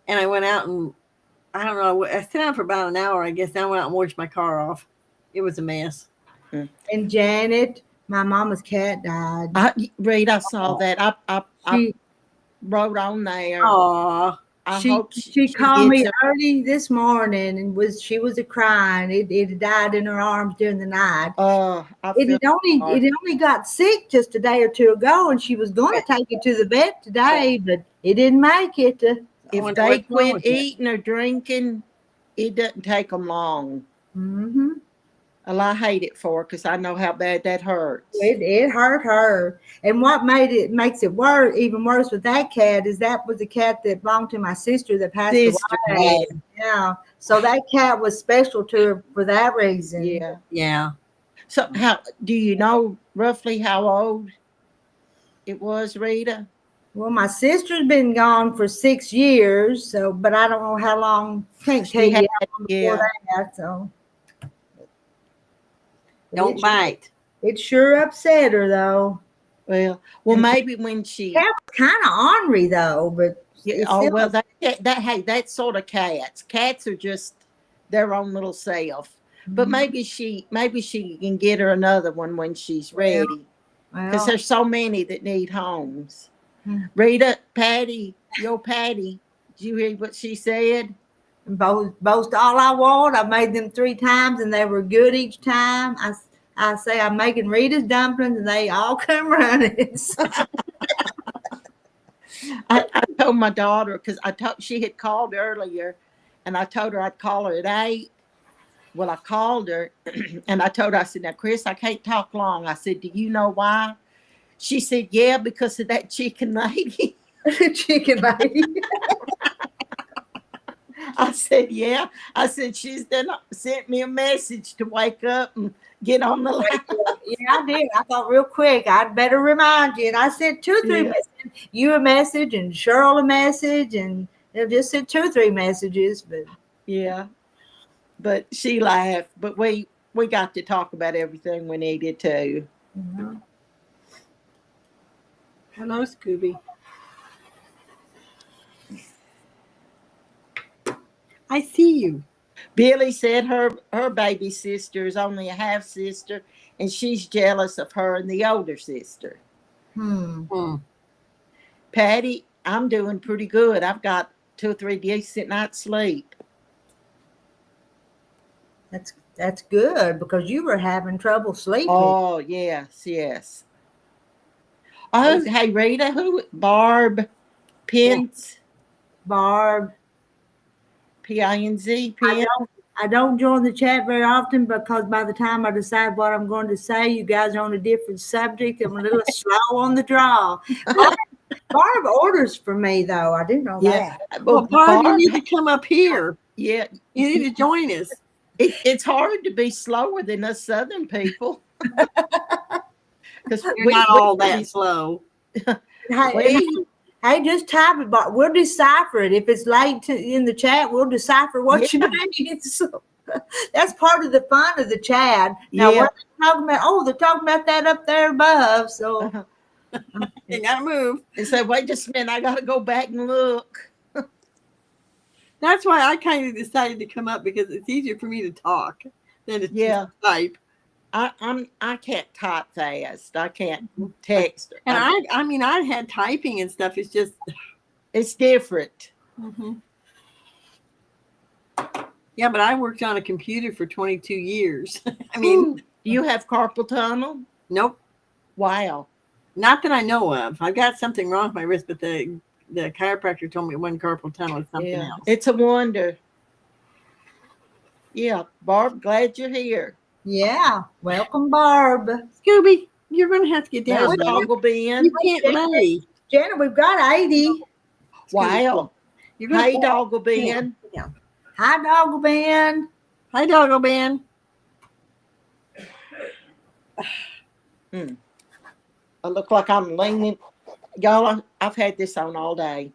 I went out and, I don't know, I sat down for about an hour, I guess. Then I went out and washed my car off. It was a mess. And Janet, my mama's cat died. Reed, I saw that. I wrote on there. Aw. I She hope she she called gets me her. early this morning and she was a crying. It died in her arms during the night. I It feel had only sorry. it only got sick just a day or two ago, and she was going to take it to the vet today, but it didn't make it. I If wonder they what's wrong quit with it. eating or drinking, it doesn't take them long. Mm-hmm. Well, I hate it for her because I know how bad that hurts. It hurt her, and what makes it worse, even worse with that cat, is that was a cat that belonged to my sister that passed Sister, away. yeah, Yeah, so that cat was special to her for that reason. yeah. Yeah. So, how do you know roughly how old it was, Rita? Well, my sister's been gone for 6 years, so but I don't know how long. Can't tell She you had, how long before yeah. that. So, but Don't bite. it sure upset her though. Well, And maybe when she, cat was kind of ornery though, but yeah, it's oh still. well, hey, that's sort of cats. Cats are just their own little self. But maybe she can get her another one when she's Well, ready. Because well, there's so many that need homes. hmm. Rita, Patty, your Patty. Did you hear what she said? Boast all I want. I made them 3 times and they were good each time. I say I'm making Rita's dumplings and they all come running. I told my daughter because I told she had called earlier, and I told her I'd call her at 8. Well, I called her, and I told her, I said, "Now, Chris, I can't talk long." I said, "Do you know why?" She said, "Yeah, because of that chicken lady." Chicken lady. I said, "Yeah." I said, "She's done sent me a message to wake up and get on the line." Yeah, I did. I thought real quick, I'd better remind you. And I sent 2 or 3 Yeah, messages, you a message and Cheryl a message, and they just sent 2 or 3 messages. But yeah. But she laughed. But we got to talk about everything we needed to. mhm. Hello, Scooby. I see you. Billy said her baby sister is only a half sister, and she's jealous of her and the older sister. Hmm. Hmm. Patty, I'm doing pretty good. I've got 2 or 3 decent nights sleep. That's good because you were having trouble sleeping. Oh yes, yes. Oh, hey Rita, who Barb Yeah. Pence, Barb, Pinz, I Pin. don't join the chat very often because by the time I decide what I'm going to say, you guys are on a different subject. I'm a little slow on the draw. Barb orders for me though. I didn't know Yeah. that. Well, Well, Barb, you Barb, need to come up here. yeah, You need to join us. it's hard to be slower than us Southern people because You're not all that slow. Hey, we hey, just type it, but we'll decipher it. If it's late in the chat, we'll decipher what you yeah, mean. So that's part of the fun of the chat. Now, yeah. what they're talking about? Oh, they're talking about that up there above. So, Uh-huh. You gotta move. And so wait just a minute, I got to go back and look. That's why I kind of decided to come up because it's easier for me to talk than to Yeah, type. I can't type fast. I can't text. And I mean, I had typing and stuff. It's just, It's different. mhm. Yeah, but I worked on a computer for 22 years. I mean, Ooh, do you have carpal tunnel? nope, Wow. not that I know of. I've got something wrong with my wrist, but the chiropractor told me it wasn't carpal tunnel, it's something Yeah, else. it's a wonder. Yeah, Barb, glad you're here. yeah, welcome, Barb. Scooby, you're going to have to get down. There's Buddy. Doggle You Ben. can't lay. Janet, we've got 80. Wow. You're going Hey, to Doggle Ben. down. Hi, Doggle Ben. Hi, Doggo Ben. I look like I'm leaning. Y'all, I've had this on all day.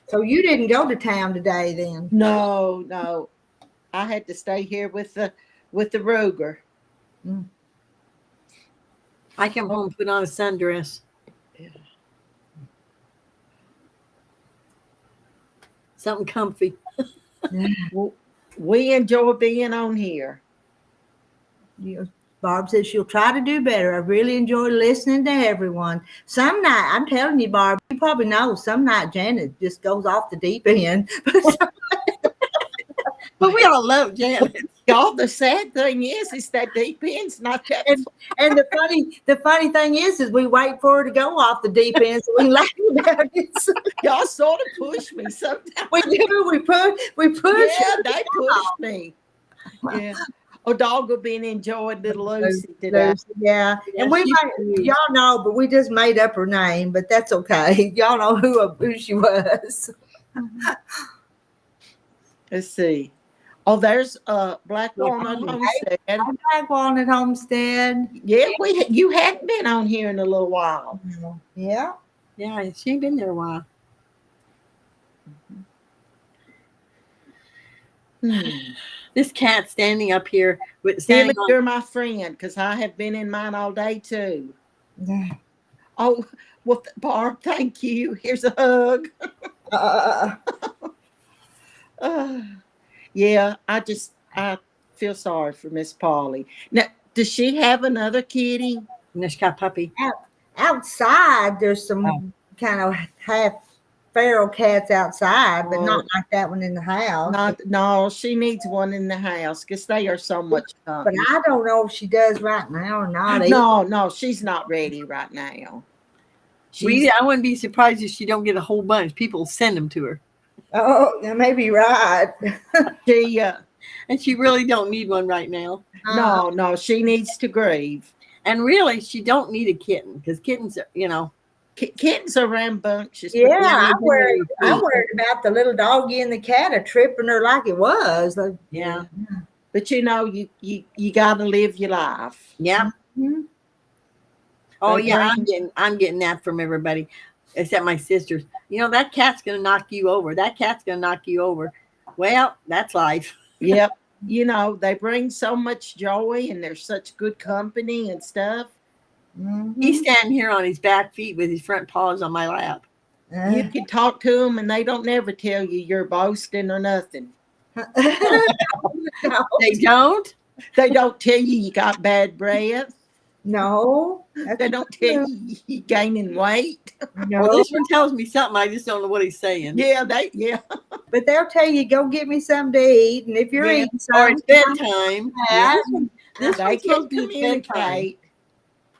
So you didn't go to town today, then? No, no. I had to stay here with the Ruger. I come home and put on a sundress. Yeah. Something comfy. Well, we enjoy being on here. You, Barb says she'll try to do better. I really enjoy listening to everyone. Some night, I'm telling you, Barb, you probably know, some night Janet just goes off the deep end. But we all love Janet. Y'all, the sad thing is that deep end's not that. And the funny thing is we wait for her to go off the deep end so we can laugh about it. So Y'all sort of push me sometimes. we do. We push. Yeah, they push me. Yeah. Oh, dog will be enjoying little Lucy today. Lucy, yeah. And we y'all know, but we just made up her name, but that's okay. Y'all know who she was. Let's see. Oh, there's Black Walnut Homestead. Black Walnut Homestead. Yeah, you hadn't been on here in a little while. Yeah. Yeah, she ain't been there a while. This cat standing up here with Billy, you're my friend because I have been in mine all day too. Yeah. Oh, well, Barb, thank you. Here's a hug. Yeah, I feel sorry for Miss Polly. Now, does she have another kitty? No, she got a puppy. Outside, there's some kind of half feral cats outside, but not like that one in the house. No, she needs one in the house because they are so much fun. But I don't know if she does right now or not. No, she's not ready right now. I wouldn't be surprised if she don't get a whole bunch. People send them to her. Oh, that may be right. And she really don't need one right now. No, she needs to grieve. And really, she don't need a kitten because kittens are, kittens are rambunctious. Yeah, I'm worried about the little doggy and the cat are tripping her like it was. Yeah. But you got to live your life. Yeah. Mm-hmm. Oh yeah, I'm getting that from everybody, except my sisters. That cat's gonna knock you over. That cat's gonna knock you over. Well, that's life. Yep. They bring so much joy and they're such good company and stuff. Mm-hmm. He's standing here on his back feet with his front paws on my lap. You can talk to them and they don't never tell you you're boasting or nothing. No. They don't? They don't tell you got bad breath. No. They don't tell you you're gaining weight. No. Well, this one tells me something. I just don't know what he's saying. Yeah. But they'll tell you, go get me something to eat. And if you're eating something. Or it's bedtime. This they one can tells me it's bedtime. communicate.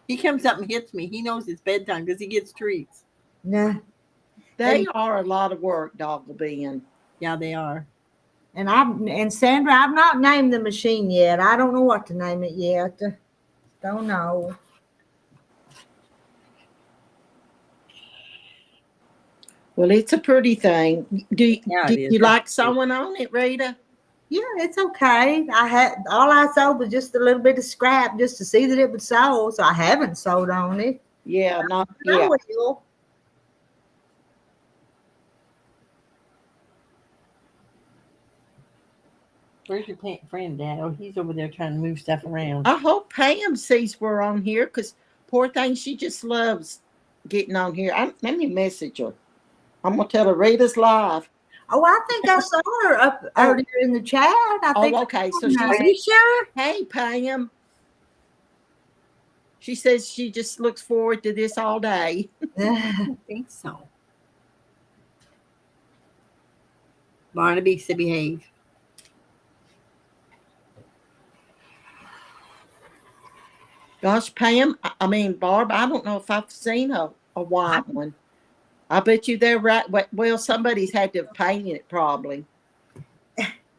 He comes up and hits me. He knows it's bedtime because he gets treats. Nah. They are a lot of work, doggle being. Yeah, they are. And Sandra, I've not named the machine yet. I don't know what to name it yet. Don't know. Well, it's a pretty thing. Do you like sewing on it, Rita? Yeah, it's okay. All I sewed was just a little bit of scrap just to see that it would sew. So I haven't sewed on it. Yeah, I will. Where's your friend, Dad? Oh, he's over there trying to move stuff around. I hope Pam sees we're on here because poor thing, she just loves getting on here. Let me message her. I'm going to tell her Rita's live. Oh, I think I saw her up earlier in the chat. Okay. So Are you sure? Hey, Pam. She says she just looks forward to this all day. I don't think so. Barnaby said behave. Gosh, Pam, Barb, I don't know if I've seen a white one. I bet you they're right. Well, somebody's had to have painted it probably.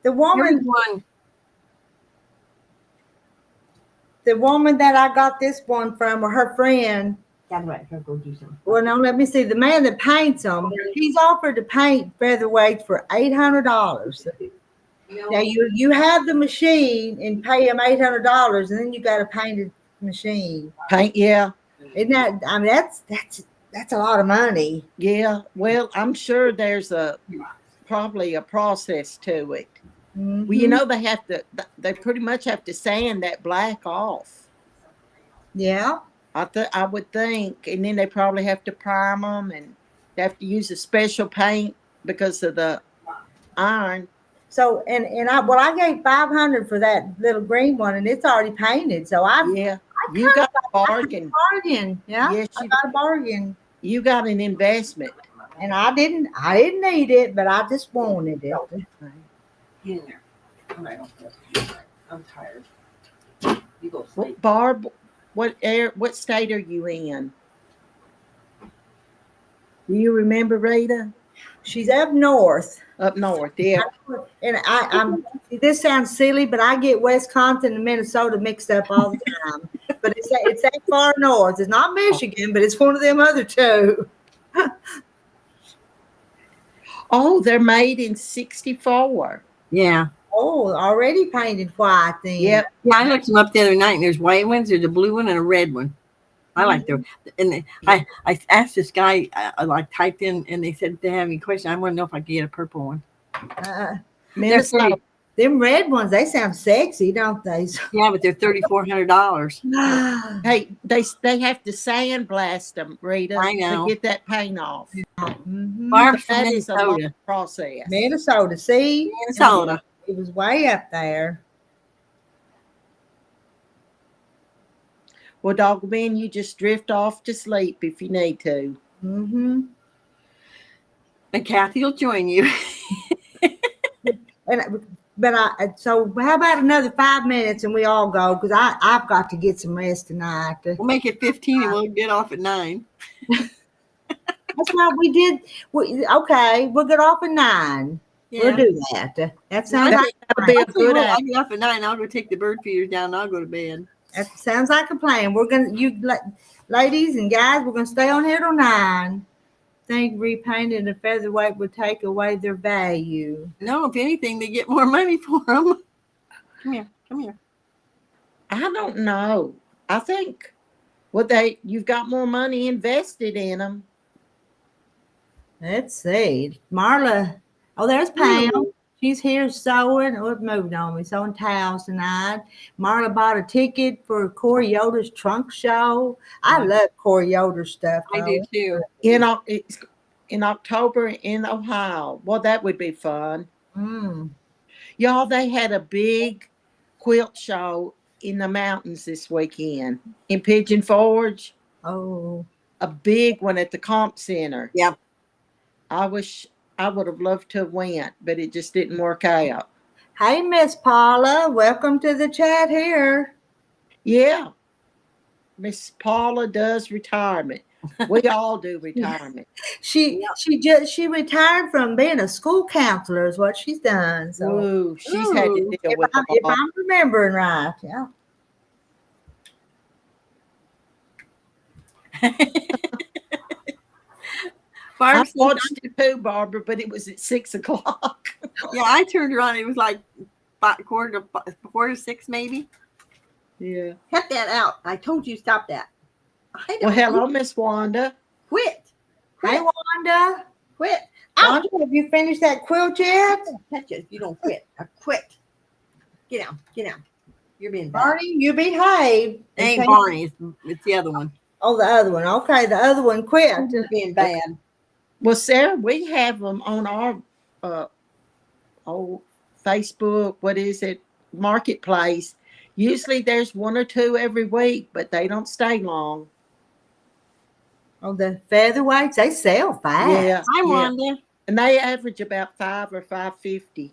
The woman that I got this one from, or her friend. Gotta let her go do something. Well, no, let me see. The man that paints them, he's offered to paint featherweights for $800. Now you have the machine and pay him $800, and then you got a painted machine. Paint, yeah. Isn't that? That's a lot of money. Yeah. Well, I'm sure there's probably a process to it. Mm-hmm. Well, they pretty much have to sand that black off. Yeah. I would think, and then they probably have to prime them, and they have to use a special paint because of the iron. So I gave $500 for that little green one, and it's already painted. So you got a bargain. Bargain. Yeah, Yes, I got a bargain. You got an investment. And I didn't need it, but I just wanted it. In there. I'm tired. You go sleep. Barb, what state are you in? Do you remember, Rita? She's up north. Up north, yeah. And I'm. This sounds silly, but I get Wisconsin and Minnesota mixed up all the time. But it's that far north. It's not Michigan, but it's one of them other two. Oh, they're made in 1964. Yeah. Oh, already painted white then. Yep. Yeah, I looked them up the other night, and there's white ones, there's a blue one, and a red one. I like them. And I asked this guy, I like typed in, and they said if they have any question, I want to know if I could get a purple one. Minnesota. Them red ones, they sound sexy, don't they? Yeah, but they're $3,400. Hey, they have to sandblast them, Rita, I know. to get that paint off. Mm-hmm. Barb's from That is a long Minnesota. process. Minnesota, see? Minnesota. It was way up there. Well, dog man, you just drift off to sleep if you need to. Mm-hmm. And Kathy will join you. So how about another 5 minutes and we all go? Because I've got to get some rest tonight. We'll make it 15 and we'll get off at 9. That's what we did. Okay, we'll get off at 9. Yeah. We'll do that. That sounds like That'll be a good I'll get off at 9. I'll go take the bird feeders down and I'll go to bed. that sounds like a plan. We're gonna ladies and guys, we're gonna stay on here till 9. Think repainting a featherweight would take away their value. No, if anything, they get more money for them. Come here. I don't know. I think you've got more money invested in them. Let's see. Marla. Oh, there's Pam. She's here sewing. Oh, it moved on me. Sewing towels tonight. Marla bought a ticket for Corey Yoder's trunk show. I love Corey Yoder's stuff. I do too. It's in October in Ohio. Well, that would be fun. Y'all, they had a big quilt show in the mountains this weekend in Pigeon Forge. Oh. A big one at the Comp Center. Yep. I would have loved to have went, but it just didn't work out. Hey, Miss Paula. Welcome to the chat here. Yeah. Miss Paula does retirement. We all do retirement. She retired from being a school counselor is what she's done. So Ooh, she's had to deal with if I'm remembering right, yeah. I watched it too, Barbara, but it was at 6:00. Yeah, I turned around. It was like quarter to 6, maybe. Yeah. Cut that out. I told you stop that. Well, hello, Miss Wanda. Quit. Hey, Wanda. Quit. Wanda, have you finished that quilt yet? Touch it if you don't quit. I quit. Get out. You're being bad. Barney, you behave. It ain't Barney. It's the other one. Oh, the other one. Okay, the other one quit. You're being bad. Well, Sarah, we have them on our Facebook. What is it? Marketplace. Usually there's 1 or 2 every week, but they don't stay long. Oh, the featherweights, they sell fast. Yeah. I wonder. And they average about $5 or $5.50.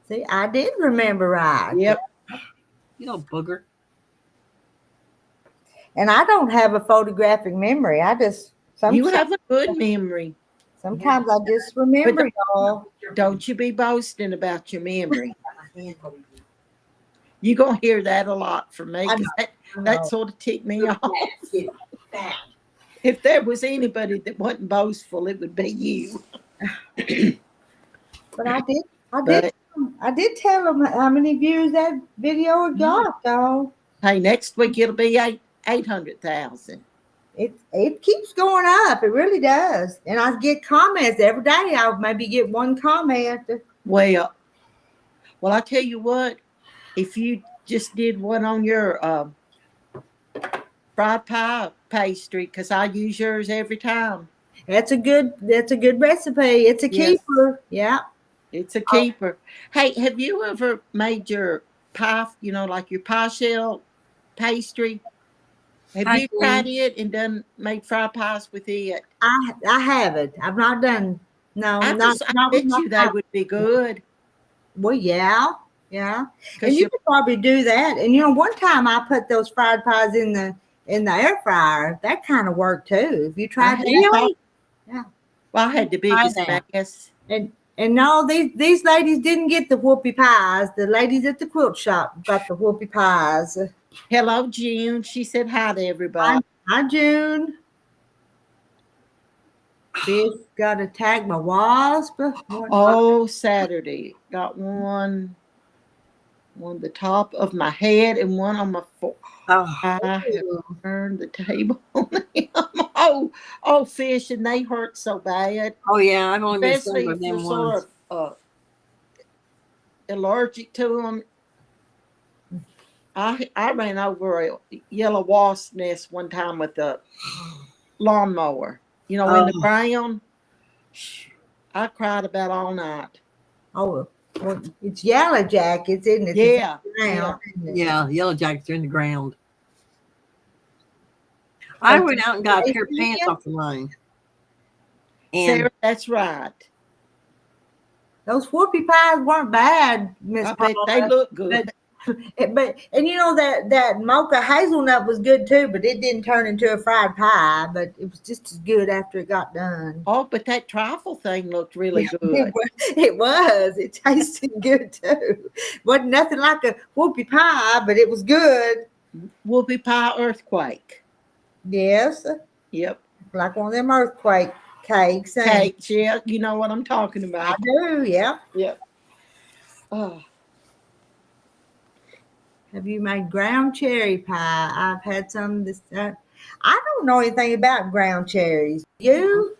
See, I did remember right. Yep. You know, booger. And I don't have a photographic memory. You have a good memory. Sometimes I just remember y'all. Don't you be boasting about your memory. You're going to hear that a lot from me. That sort of ticked me off. If there was anybody that wasn't boastful, it would be you. But I did tell them how many views that video had got, though. Hey, next week it'll be 800,000. It keeps going up. It really does. And I get comments every day. I'll maybe get one comment. Well, I tell you what, if you just did one on your fried pie pastry, because I use yours every time. That's a good recipe. It's a keeper. Yeah. It's a keeper. Hey, have you ever made your pie, like your pie shell pastry? Have I you tried can. it and made fried pies with it? I haven't. I've not done. No, I not with bet my you they pie. would be good. Well, yeah, yeah. And Because you you, could probably do that. And one time I put those fried pies in the air fryer. That kind of worked too. If you I tried had that, thought, Really? yeah. well, I had the Try biggest that. mess. And no, these ladies didn't get the whoopie pies. The ladies at the quilt shop got the whoopie pies. Hello, June. She said hi to Hi, everybody. hi June. Fish got attacked by wasp. Oh, Saturday. Got one on the top of my head and one on my foot. Oh, I have turned the table on them. Oh, fish, and they hurt so bad. oh yeah. I've only been stung Especially by if you're them sort once. of allergic to them. I ran over a yellow wasp nest one time with a lawnmower, in the Oh, ground. I cried about all night. Oh, well, it's yellow jackets, isn't it? It's in Yeah, the yeah. ground, isn't it? yeah. Yellow jackets are in the ground. I So went out and got a they pair of see pants you? off the line, and Sarah, that's right. Those whoopie pies weren't bad, Miss I bet they Paula. look good. But that mocha hazelnut was good too, but it didn't turn into a fried pie. But it was just as good after it got done. Oh, but that trifle thing looked really It good. was. It was. It tasted good too. Wasn't nothing like a whoopie pie, but it was good. Whoopie pie earthquake. Yes, Yep. like one of them earthquake cakes. And Cakes, yeah, you know what I'm talking I about. do. Yeah. Yep. Oh, Have you made ground cherry pie? I've had some this. I don't know anything about ground cherries. You?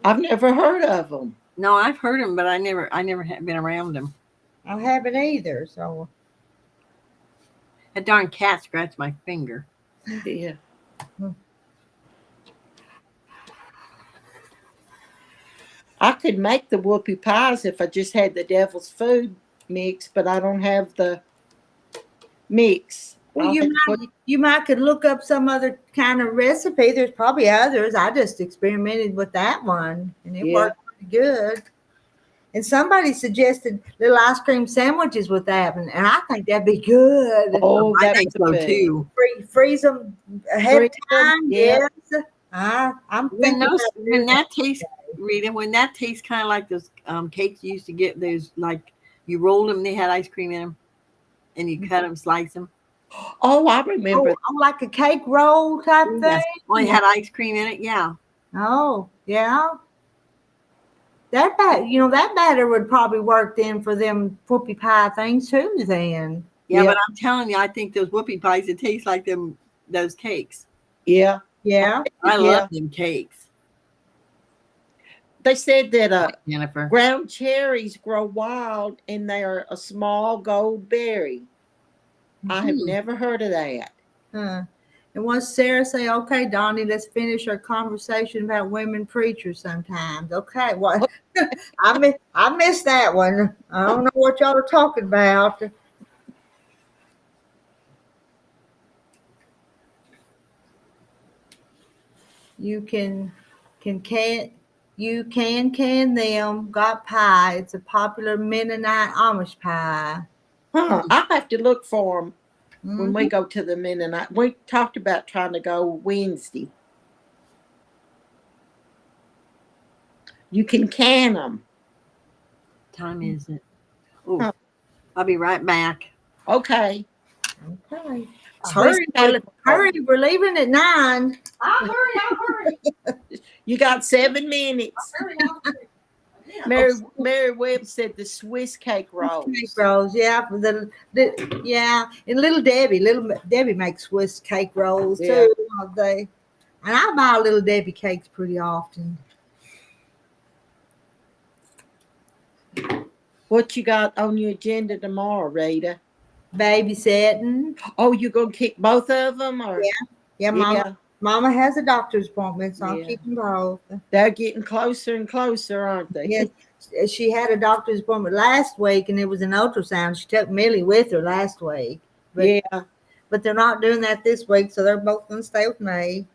I've never heard of them. no, I've heard them, but I never have been around them. I haven't either. So That darn cat scratched my finger. Yeah. I could make the whoopie pies if I just had the devil's food mix, but I don't have the mix. well, I'll have to put, you might could look up some other kind of recipe. There's probably others. I just experimented with that one, and it yeah. worked pretty good. And somebody suggested little ice cream sandwiches with that, and I think that'd be good. Oh, I that think would so be. too. Freeze them ahead of Freeze 'em, time. yeah. Yes. I'm When thinking those about when doing that. that tastes, Rita, when that tastes kind of like those cakes you used to get. Those like you rolled them, they had ice cream in them, and you cut them, slice them. Oh, I remember. Oh, like a cake roll type thing. Yes, only had ice cream in it. Yeah, Oh, yeah. That batter would probably work then for them whoopie pie things too. Then, yeah. Yeah, But I'm telling you, I think those whoopie pies it tastes like them those cakes. yeah, yeah. I love yeah. them cakes, They said that Jennifer. ground cherries grow wild and they are a small gold berry. I have Hmm. never heard of that. Huh. And once Sarah say, "Okay, Donnie, let's finish our conversation about women preachers sometimes." Okay, what? I missed that one. I don't know what y'all are talking about. You can you can them. Got pie. It's a popular Mennonite Amish pie. Huh? I have to look for them when we Mhm. go to the Mennonite. We talked about trying to go Wednesday. You can them. Time is it? Oh, Huh. I'll be right back. Okay. Okay. Swiss Hurry, cake roll. we're leaving at 9. I'll hurry. You got 7 minutes. I'll hurry. Mary Webb said the Swiss cake rolls. Cake rolls, yeah. Yeah, and little Debbie makes Swiss cake rolls Yeah. too. They and I buy little Debbie cakes pretty often. What you got on your agenda tomorrow, Rita? Babysitting. Oh, you gonna kick both of them, or Yeah, Mama. Mama has a doctor's appointment, so I'll Yeah. keep them both. They're getting closer and closer, aren't they? Yes, she had a doctor's appointment last week, and it was an ultrasound. She took Millie with her last week, but Yeah. but they're not doing that this week, so they're both going to stay with me.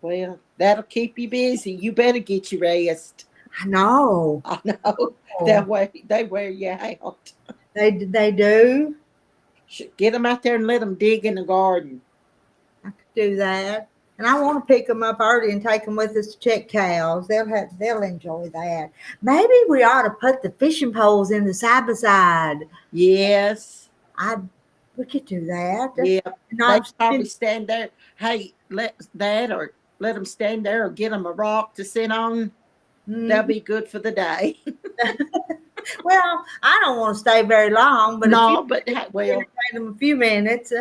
Well, that'll keep you busy. You better get your rest. I know. I know. That way they wear you out. They do. Get them out there and let them dig in the garden. I could do that. And I want to pick them up early and take them with us to check cows. They'll enjoy that. Maybe we ought to put the fishing poles in the side by side. Yes. We could do that. Yeah. Not They probably stand there. Hey, let them stand there or get them a rock to sit on. That'll be good for the day. Well, I don't want to stay very long, but No, if but well, entertain them a few minutes.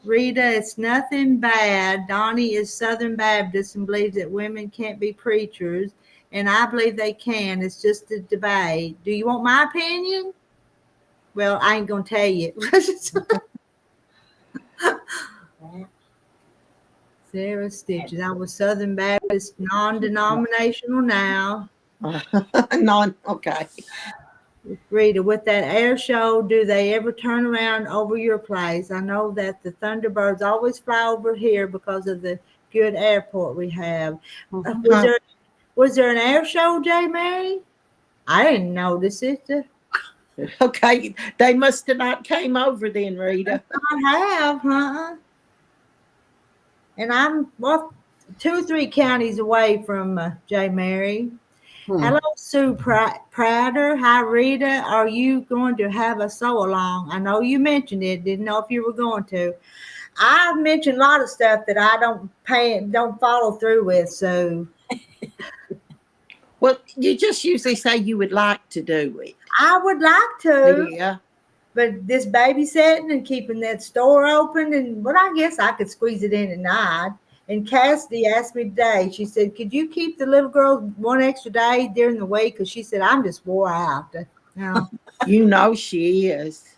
Rita, it's nothing bad. Donnie is Southern Baptist and believes that women can't be preachers, and I believe they can. It's just a debate. Do you want my opinion? Well, I ain't gonna tell you. Sarah Stitches. I was Southern Baptist, non-denominational now. okay. Rita, with that air show, do they ever turn around over your place? I know that the Thunderbirds always fly over here because of the good airport we have. Was there an air show, J. Mary? I didn't notice it. Okay, they must have not came over then, Rita. I have, huh? And I'm 2 or 3 counties away from J. Mary. Hello, Sue Prater. Hi, Rita. Are you going to have a sew along? I know you mentioned it. Didn't know if you were going to. I've mentioned a lot of stuff that I don't follow through with. So, Well, you just usually say you would like to do it. I would like to. Yeah. But this babysitting and keeping that store open, I guess I could squeeze it in at night. And Cassidy asked me today, she said, could you keep the little girl one extra day during the week? Because she said, I'm just wore out. You know she is.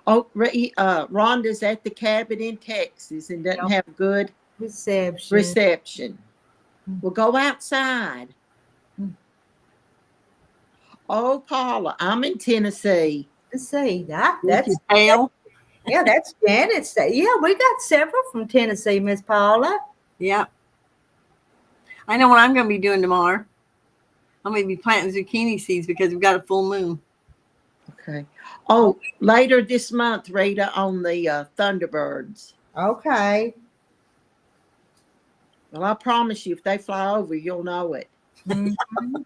Oh, Rhonda's at the cabin in Texas and doesn't have good reception. We'll go outside. Oh, Paula, I'm in Tennessee. Let's see. That's Yeah, that's Janet's. Yeah, we got several from Tennessee, Miss Paula. Yeah. I know what I'm going to be doing tomorrow. I'm going to be planting zucchini seeds because we've got a full moon. Okay. Oh, later this month, Rita, on the Thunderbirds. Okay. Well, I promise you, if they fly over, you'll know it. Mm-hmm.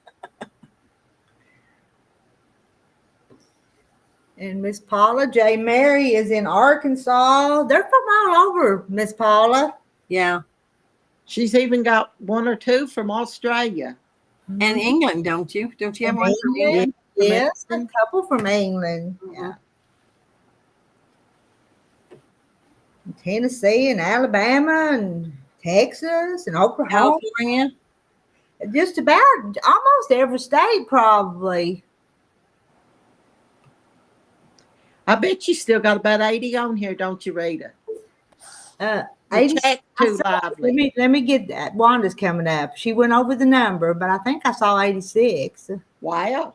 And Miss Paula, J. Mary is in Arkansas. They're from all over, Miss Paula. Yeah. She's even got 1 or 2 from Australia. And England, don't you? Don't you have one from England? Yes, a couple from England. Yeah. Tennessee and Alabama and Texas and Oklahoma. California. Just about almost every state, probably. I bet you still got about 80 on here, don't you, Rita? 80. Too lively. Let me get that. Wanda's coming up. She went over the number, but I think I saw 86. Wow.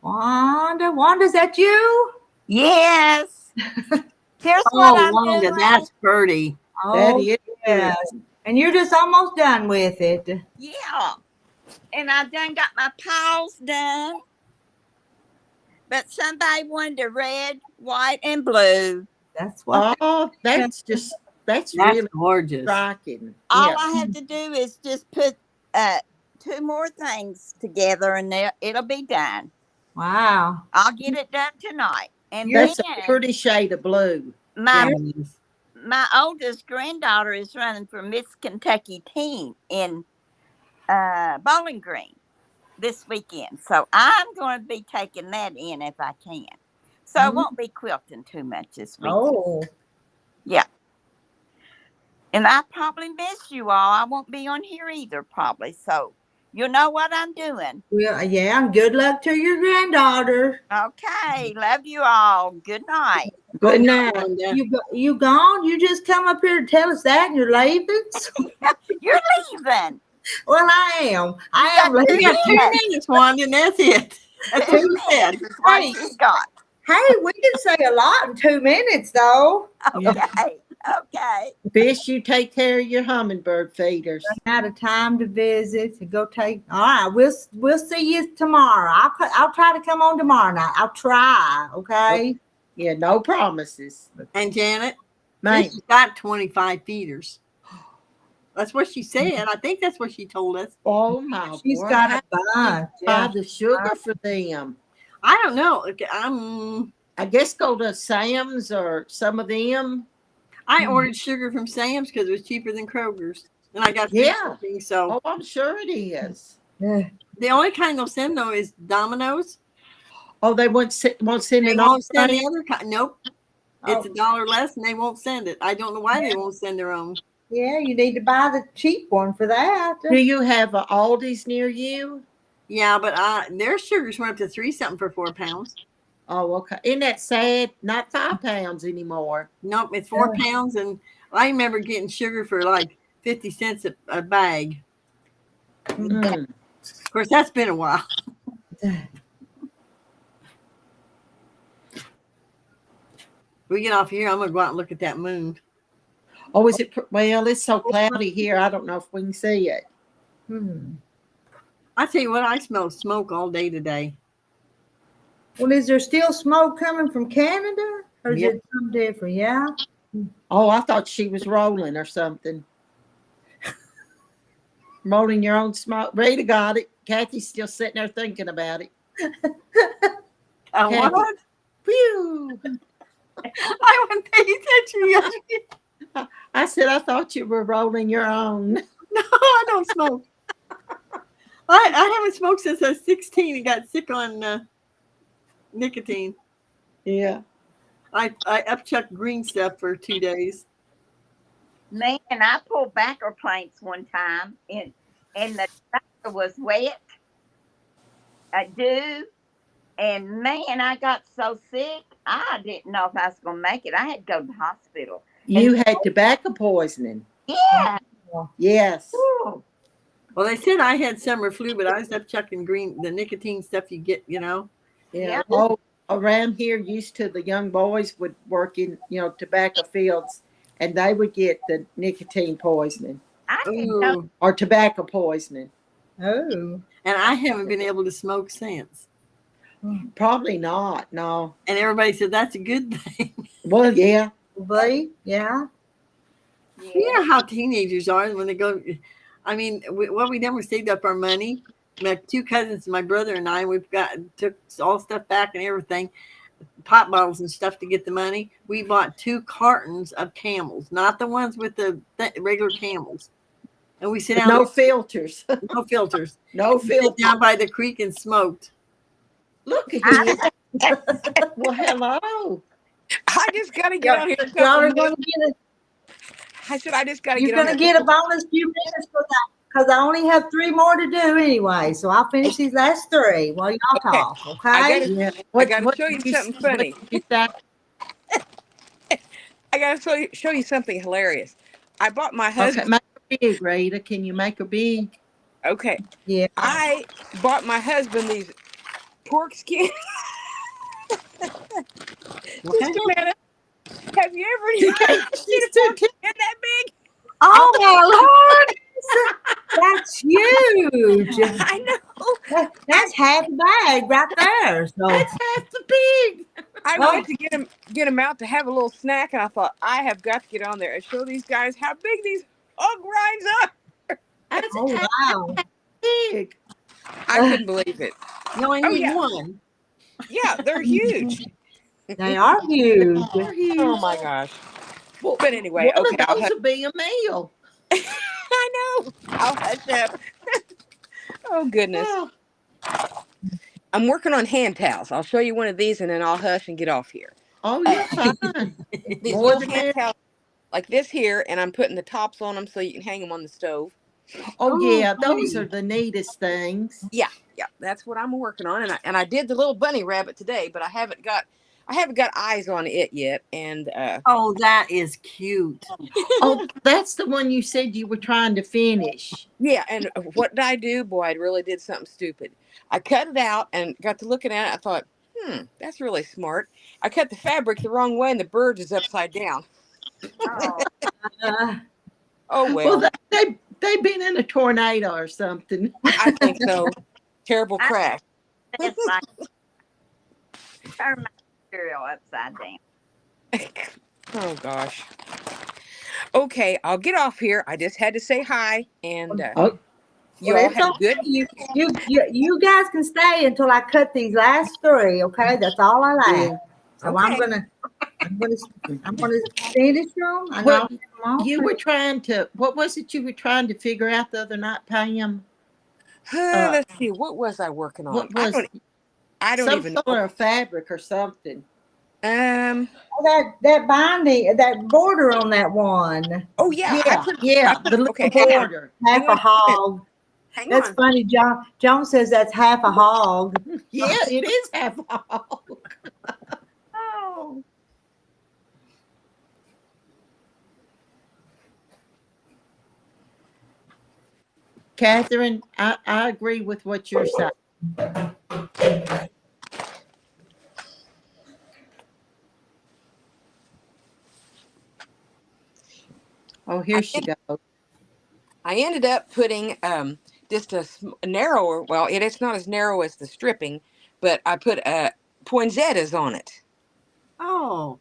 Wanda's that you? Yes. Here's what I'm Wanda, doing. that's pretty. That is. Yes. And you're just almost done with it. Yeah. And I done got my paws done. But somebody wanted a red, white, and blue. That's what. Oh, that's really gorgeous. striking. All Yeah. I have to do is just put 2 more things together and it'll be done. Wow. I'll get it done tonight. And That's then a pretty shade of blue. my oldest granddaughter is running for Miss Kentucky team in Bowling Green this weekend. So I'm going to be taking that in if I can. So I won't be quilting too much this weekend. Oh. Yeah. And I probably miss you all. I won't be on here either, probably. So You know what I'm doing. Well, yeah, and good luck to your granddaughter. Okay. Love you all. Good night. Good night. Wanda. You gone? You just come up here to tell us that and you're leaving? You're leaving. Well, I am. I am got You leaving. got 2 minutes, Wanda, and that's it. That's what you said. That's what Hey. she's got. Hey, we can say a lot in 2 minutes, though. Okay. Okay. Fish, you take care of your hummingbird feeders. Out of time to visit to go take. All right, we'll see you tomorrow. I'll try to come on tomorrow night. I'll try. Okay. Yeah, no promises. And Janet, Man, she's got 25 feeders. That's what she said. I think that's what she told us. oh my She's word. got How a bunch. do you buy Yeah. the sugar for them? I don't know. I guess go to Sam's or some of them. I ordered sugar from Sam's because it was cheaper than Kroger's, and I got free Yeah. shipping. So Oh, I'm sure it is. Yeah. the only kind they'll send though is Domino's. Oh, they won't send They it won't send on. the other kind. Nope, it's $1 less, and they won't send it. I don't know why they won't send their own. Yeah, you need to buy the cheap one for that. Do you have a Aldi's near you? Yeah, but their sugars went up to 3 something for 4 pounds. Oh, okay. Isn't that sad? Not 5 pounds anymore. Nope, it's 4 pounds, and I remember getting sugar for like 50 cents a bag. Mm. Of course, that's been a while. We get off here, I'm gonna go out and look at that moon. Oh, is it? Well, it's so cloudy here. I don't know if we can see it. I tell you what, I smell smoke all day today. Well, is there still smoke coming from Canada? Or is Yep. it something different? Yeah. Oh, I thought she was rolling or something. Rolling your own smoke. Rita got it. Kathy's still sitting there thinking about it. What? Phew. I wasn't paying attention yesterday. I said, I thought you were rolling your own. No, I don't smoke. I haven't smoked since I was 16 and got sick on nicotine. Yeah. I upchucked green stuff for 2 days. Man, I pulled backer planks one time and the backer was wet. Dew. And man, I got so sick, I didn't know if I was going to make it. I had to go to the hospital. You had tobacco poisoning. Yeah. Yes. Ooh. Well, they said I had summer flu, but I was upchucking the nicotine stuff you get, Yeah. Yeah. Oh, around here, used to the young boys would work in, tobacco fields, and they would get the nicotine poisoning I didn't know. Ooh. or tobacco poisoning. Oh. And I haven't been able to smoke since. Probably not. No. And everybody said that's a good thing. Well, yeah. Probably. Yeah. You know how teenagers are when they go. I mean, what we done was saved up our money. My 2 cousins, my brother and I, took all stuff back and everything, pop bottles and stuff to get the money. We bought 2 cartons of Camels, not the ones with the regular Camels. And we sit down. No filters. No filters. No We sit filters. down by the creek and smoked. Look at you. Well, hello. I just got to get on here. Y'all are going to get I said, I just got to You're get on going to here. get a bonus few minutes for that because I only have 3 more to do anyway. So I'll finish these last 3 while y'all Okay. talk. Okay. I gotta- Yeah. I got to show you did you something say- funny. what did you say? I got to show you something hilarious. I bought my Okay, husband. make her big, Rita. Can you make her big? Okay. Yeah. I bought my husband these pork skins. Just a minute. Have you ever seen a pork skin that big? Oh my Lord! That's huge. I know. That's half a bag right there. So That's half the big. I Oh. went to get him out to have a little snack, and I thought I have got to get on there and show these guys how big these hog rinds are. That's oh half wow. big. I couldn't believe it. You only need yeah. one. Yeah, they're huge. They are huge. They're huge. Oh my gosh. Well, But anyway, one okay, of I'll those have, would be a meal. I know. I'll hush up. Oh goodness. Oh, I'm working on hand towels. I'll show you one of these and then I'll hush and get off here. oh, you're fine. These More little than hand that. towels like this here, and I'm putting the tops on them so you can hang them on the stove. Oh, yeah, those pretty. are the neatest things. Yeah, that's what I'm working on, and I did the little bunny rabbit today, but I haven't got eyes on it yet, and Oh, that is cute. Oh, that's the one you said you were trying to finish. yeah, and what did I do? Boy, I really did something stupid. I cut it out and got to looking at it. I thought, that's really smart. I cut the fabric the wrong way, and the bird is upside down. Oh, Uh, Oh Well, well, they've been in a tornado or something. I think so. Terrible I- crash. it's like turn my material upside down. Oh gosh. Okay, I'll get off here. I just had to say hi, and Oh, you well, all it's have a okay. good. You guys can stay until I cut these last 3. Okay, that's all I like. yeah. So Okay. I'm gonna finish them. And Well, I'll get them all you were trying to, what was it you were trying to figure out the other night, Pam? Let's see. What was I working on? What was I don't some even color of fabric or something? know. that binding, that border on that one, Oh yeah. The little Okay, hang on. border. half Hang a on. hog. Hang That's on. funny. Joan says that's half a hog. Yeah, it is half a hog. Oh, Catherine, I agree with what you're saying. Oh, here she goes. I ended up putting just a narrower. Well, it's not as narrow as the stripping, but I put poinsettias on it, Oh,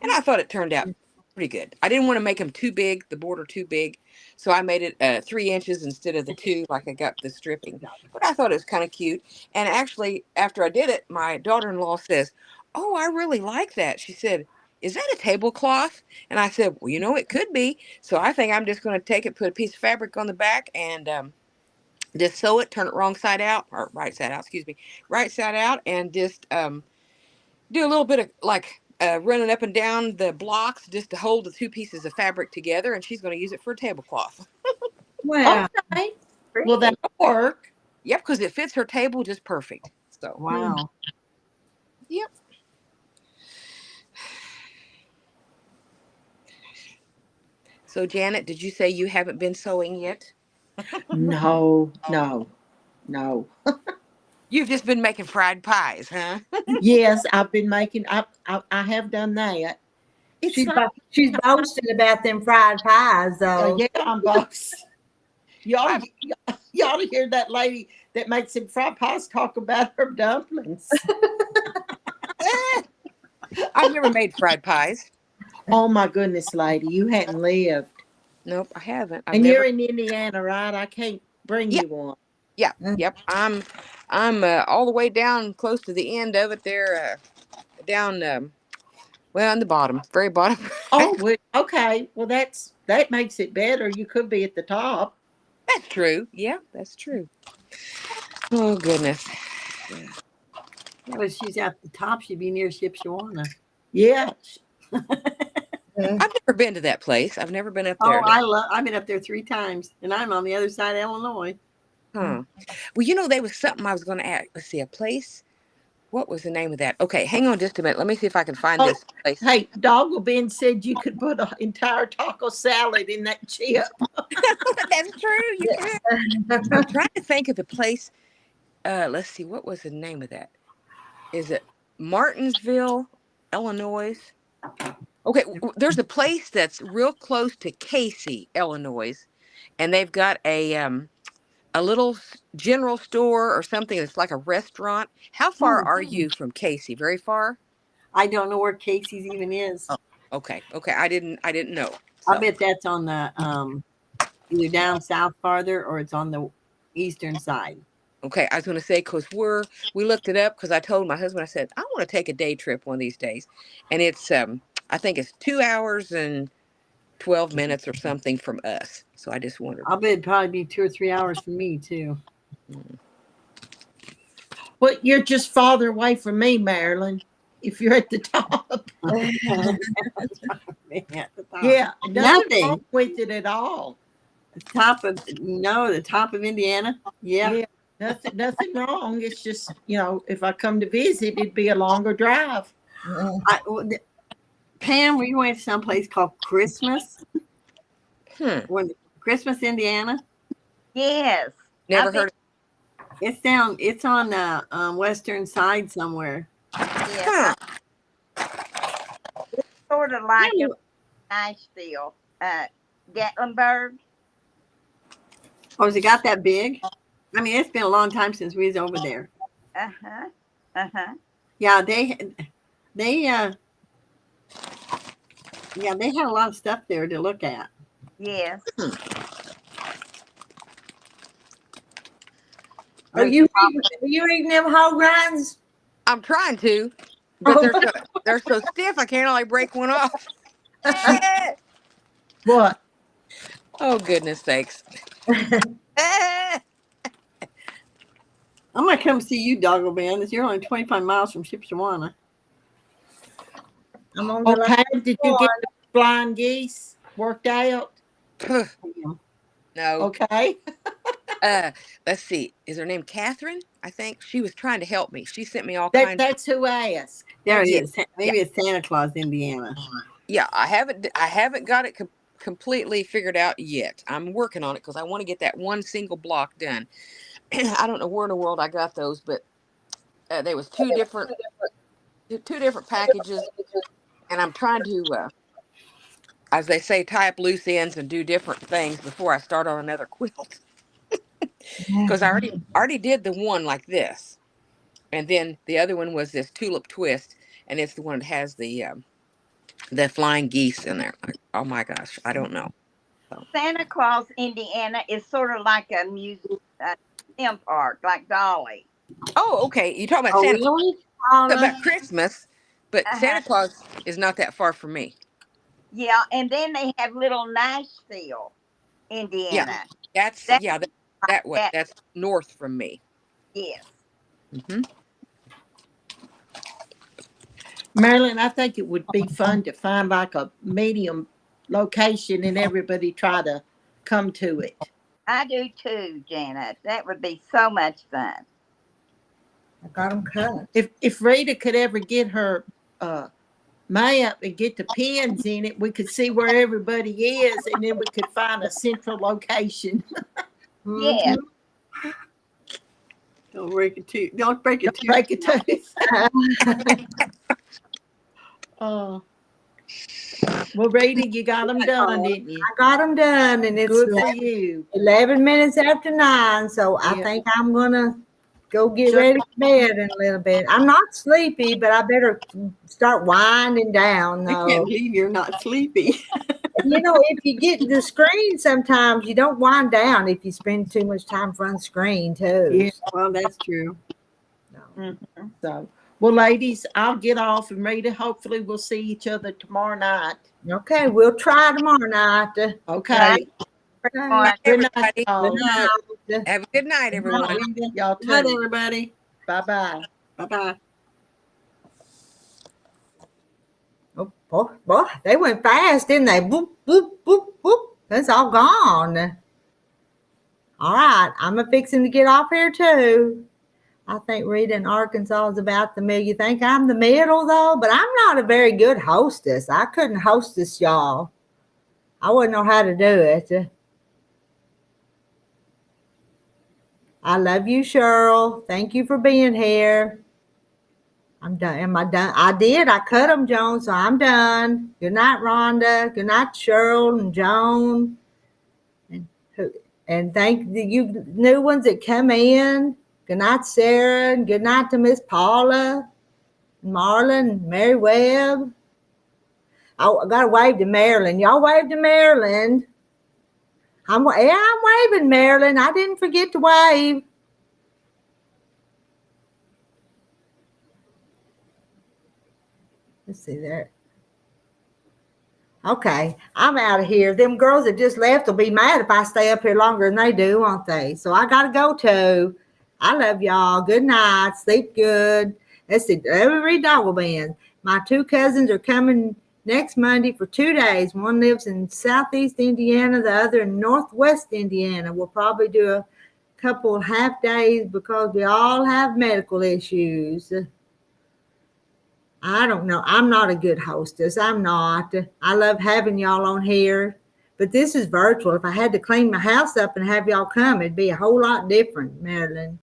and I thought it turned out pretty good. I didn't want to make them too big, the border too big, so I made it 3 inches instead of the 2 like I got the stripping. But I thought it was kind of cute. And actually, after I did it, my daughter-in-law says, "Oh, I really like that." She said, "Is that a tablecloth?" And I said, "Well, it could be." So I think I'm just going to take it, put a piece of fabric on the back, and just sew it, turn it wrong side out, or right side out, excuse me, right side out, and just do a little bit of like running up and down the blocks just to hold the 2 pieces of fabric together, and she's going to use it for a tablecloth. Wow. Okay. pretty. Well, that'll work. Yep, because it fits her table just perfect. So, wow. yep. So, Janet, did you say you haven't been sewing yet? No. You've just been making fried pies, huh? Yes, I've been making. I have done that. It's She's like, she's boasting about them fried pies, though. yeah, I'm both. You ought to hear that lady that makes them fried pies talk about her dumplings. I've never made fried pies. Oh my goodness, lady, you hadn't lived. Nope, I haven't. And you're in Indiana, right? I can't bring Yeah. you one. Yeah, yep. I'm all the way down close to the end of it there, down on the bottom, very bottom. Oh, well, okay. Well, that makes it better. You could be at the top. That's true. Yeah, that's true. Oh goodness. Yeah, but she's at the top. She'd be near Shipshawana. Yeah. I've never been to that place. I've never been up Oh, there. I've been up there 3 times, and I'm on the other side of Illinois. Huh. Well, there was something I was going to ask. Let's see, a place. What was the name of that? Okay, hang on just a minute. Let me see if I can find this place. Hey, Doggle Ben said you could put an entire taco salad in that chip. That's true. You can. I'm trying to think of the place. Let's see. What was the name of that? Is it Martinsville, Illinois? Okay, there's a place that's real close to Casey, Illinois, and they've got a little general store or something that's like a restaurant. How far are you from Casey? Very far? I don't know where Casey's even is. Oh, okay. I didn't know. I So, bet that's on the either down south farther or it's on the eastern side. okay, I was going to say because we looked it up because I told my husband, I said I want to take a day trip one of these days, and it's I think it's 2 hours and 12 minutes or something from us. So I just wondered. I'll bet it'd probably be 2 or 3 hours from me too. Well, you're just farther away from me, Marilyn, if you're at the top. Yeah, nothing Nothing. wrong with it at all. the top of Indiana. Yeah. Yeah, nothing wrong. It's just, if I come to visit, it'd be a longer drive. Pam, we went to some place called Christmas. Christmas, Indiana. Yes. Never heard of It's on the western side somewhere. Yeah. It's sort of like Nashville, Gatlinburg. Oh, has it got that big? I mean, it's been a long time since we was over there. Yeah, they had a lot of stuff there to look at. Yes. Are you eating them whole grinds? I'm trying to, but they're so stiff I can't only break one off. What? Oh, goodness sakes. I'm gonna come see you, Doggo Band. You're only 25 miles from Shipshewana. I'm on the Okay, did you get the flying geese worked out? No. Okay. Let's see. Is her name Catherine? I think she was trying to help me. She sent me all kinds. That's who asked. There it is. Maybe it's Santa Claus, Indiana. Yeah, I haven't got it completely figured out yet. I'm working on it because I want to get that one single block done. I don't know where in the world I got those, but there was two different packages, and I'm trying to, as they say, tie up loose ends and do different things before I start on another quilt. Because I already did the one like this, and then the other one was this tulip twist, and it's the one that has the flying geese in there. Oh my gosh, I don't know. So. Santa Claus, Indiana is sort of like a theme park, like Dolly. Oh, okay. You talking about Santa really? Claus? About Christmas, but Santa Claus is not that far from me. Yeah, and then they have little Nashville, Indiana. Yeah, that's north from me. Yes. Mm-hmm. Marilyn, I think it would be fun to find like a medium location and everybody try to come to it. I do too, Janet. That would be so much fun. I got them cut. If Rita could ever get her map and get the pins in it, we could see where everybody is, and then we could find a central location. Yeah. Don't break it too. Don't break it too. Break it tooth. Well, Rita, you got them done, didn't you? I got them done, and it's Good for you. 11 minutes after 9, so I think I'm gonna go get ready for bed in a little bit. I'm not sleepy, but I better start winding down. I can't believe you're not sleepy. If you get the screen, sometimes you don't wind down if you spend too much time front screen too. Yeah. Well, that's true. Mm-hmm. So, well, ladies, I'll get off, and Rita, hopefully we'll see each other tomorrow night. Okay, we'll try tomorrow night. Okay. Good night. Good Y'all. Have a good night, everyone. Y'all Good night, too. everybody. Bye-bye. Bye-bye. Oh, boy, they went fast, didn't they? Boop, boop, boop, boop. That's all gone. All right, I'm fixing to get off here too. I think Rita in Arkansas is about the middle. You think I'm the middle though? But I'm not a very good hostess. I couldn't hostess y'all. I wouldn't know how to do it. I love you, Cheryl. Thank you for being here. I'm done. Am I done? I did. I cut them, Joan, so I'm done. Good night, Rhonda. Good night, Cheryl and Joan. And thank you new ones that come in. Good night, Sarah. And good night to Miss Paula, Marlon, Mary Webb. Oh, I got to wave to Marilyn. Y'all wave to Marilyn. I'm waving, Marilyn. I didn't forget to wave. Let's see there. Okay, I'm out of here. Them girls that just left will be mad if I stay up here longer than they do, won't they? So I got to go too. I love y'all. Good night. Sleep good. Let's see. Let me read Doggle Band. My 2 cousins are coming next Monday for 2 days. One lives in Southeast Indiana, the other in Northwest Indiana. We'll probably do a couple half days because we all have medical issues. I don't know. I'm not a good hostess. I'm not. I love having y'all on here, but this is virtual. If I had to clean my house up and have y'all come, it'd be a whole lot different, Marilyn.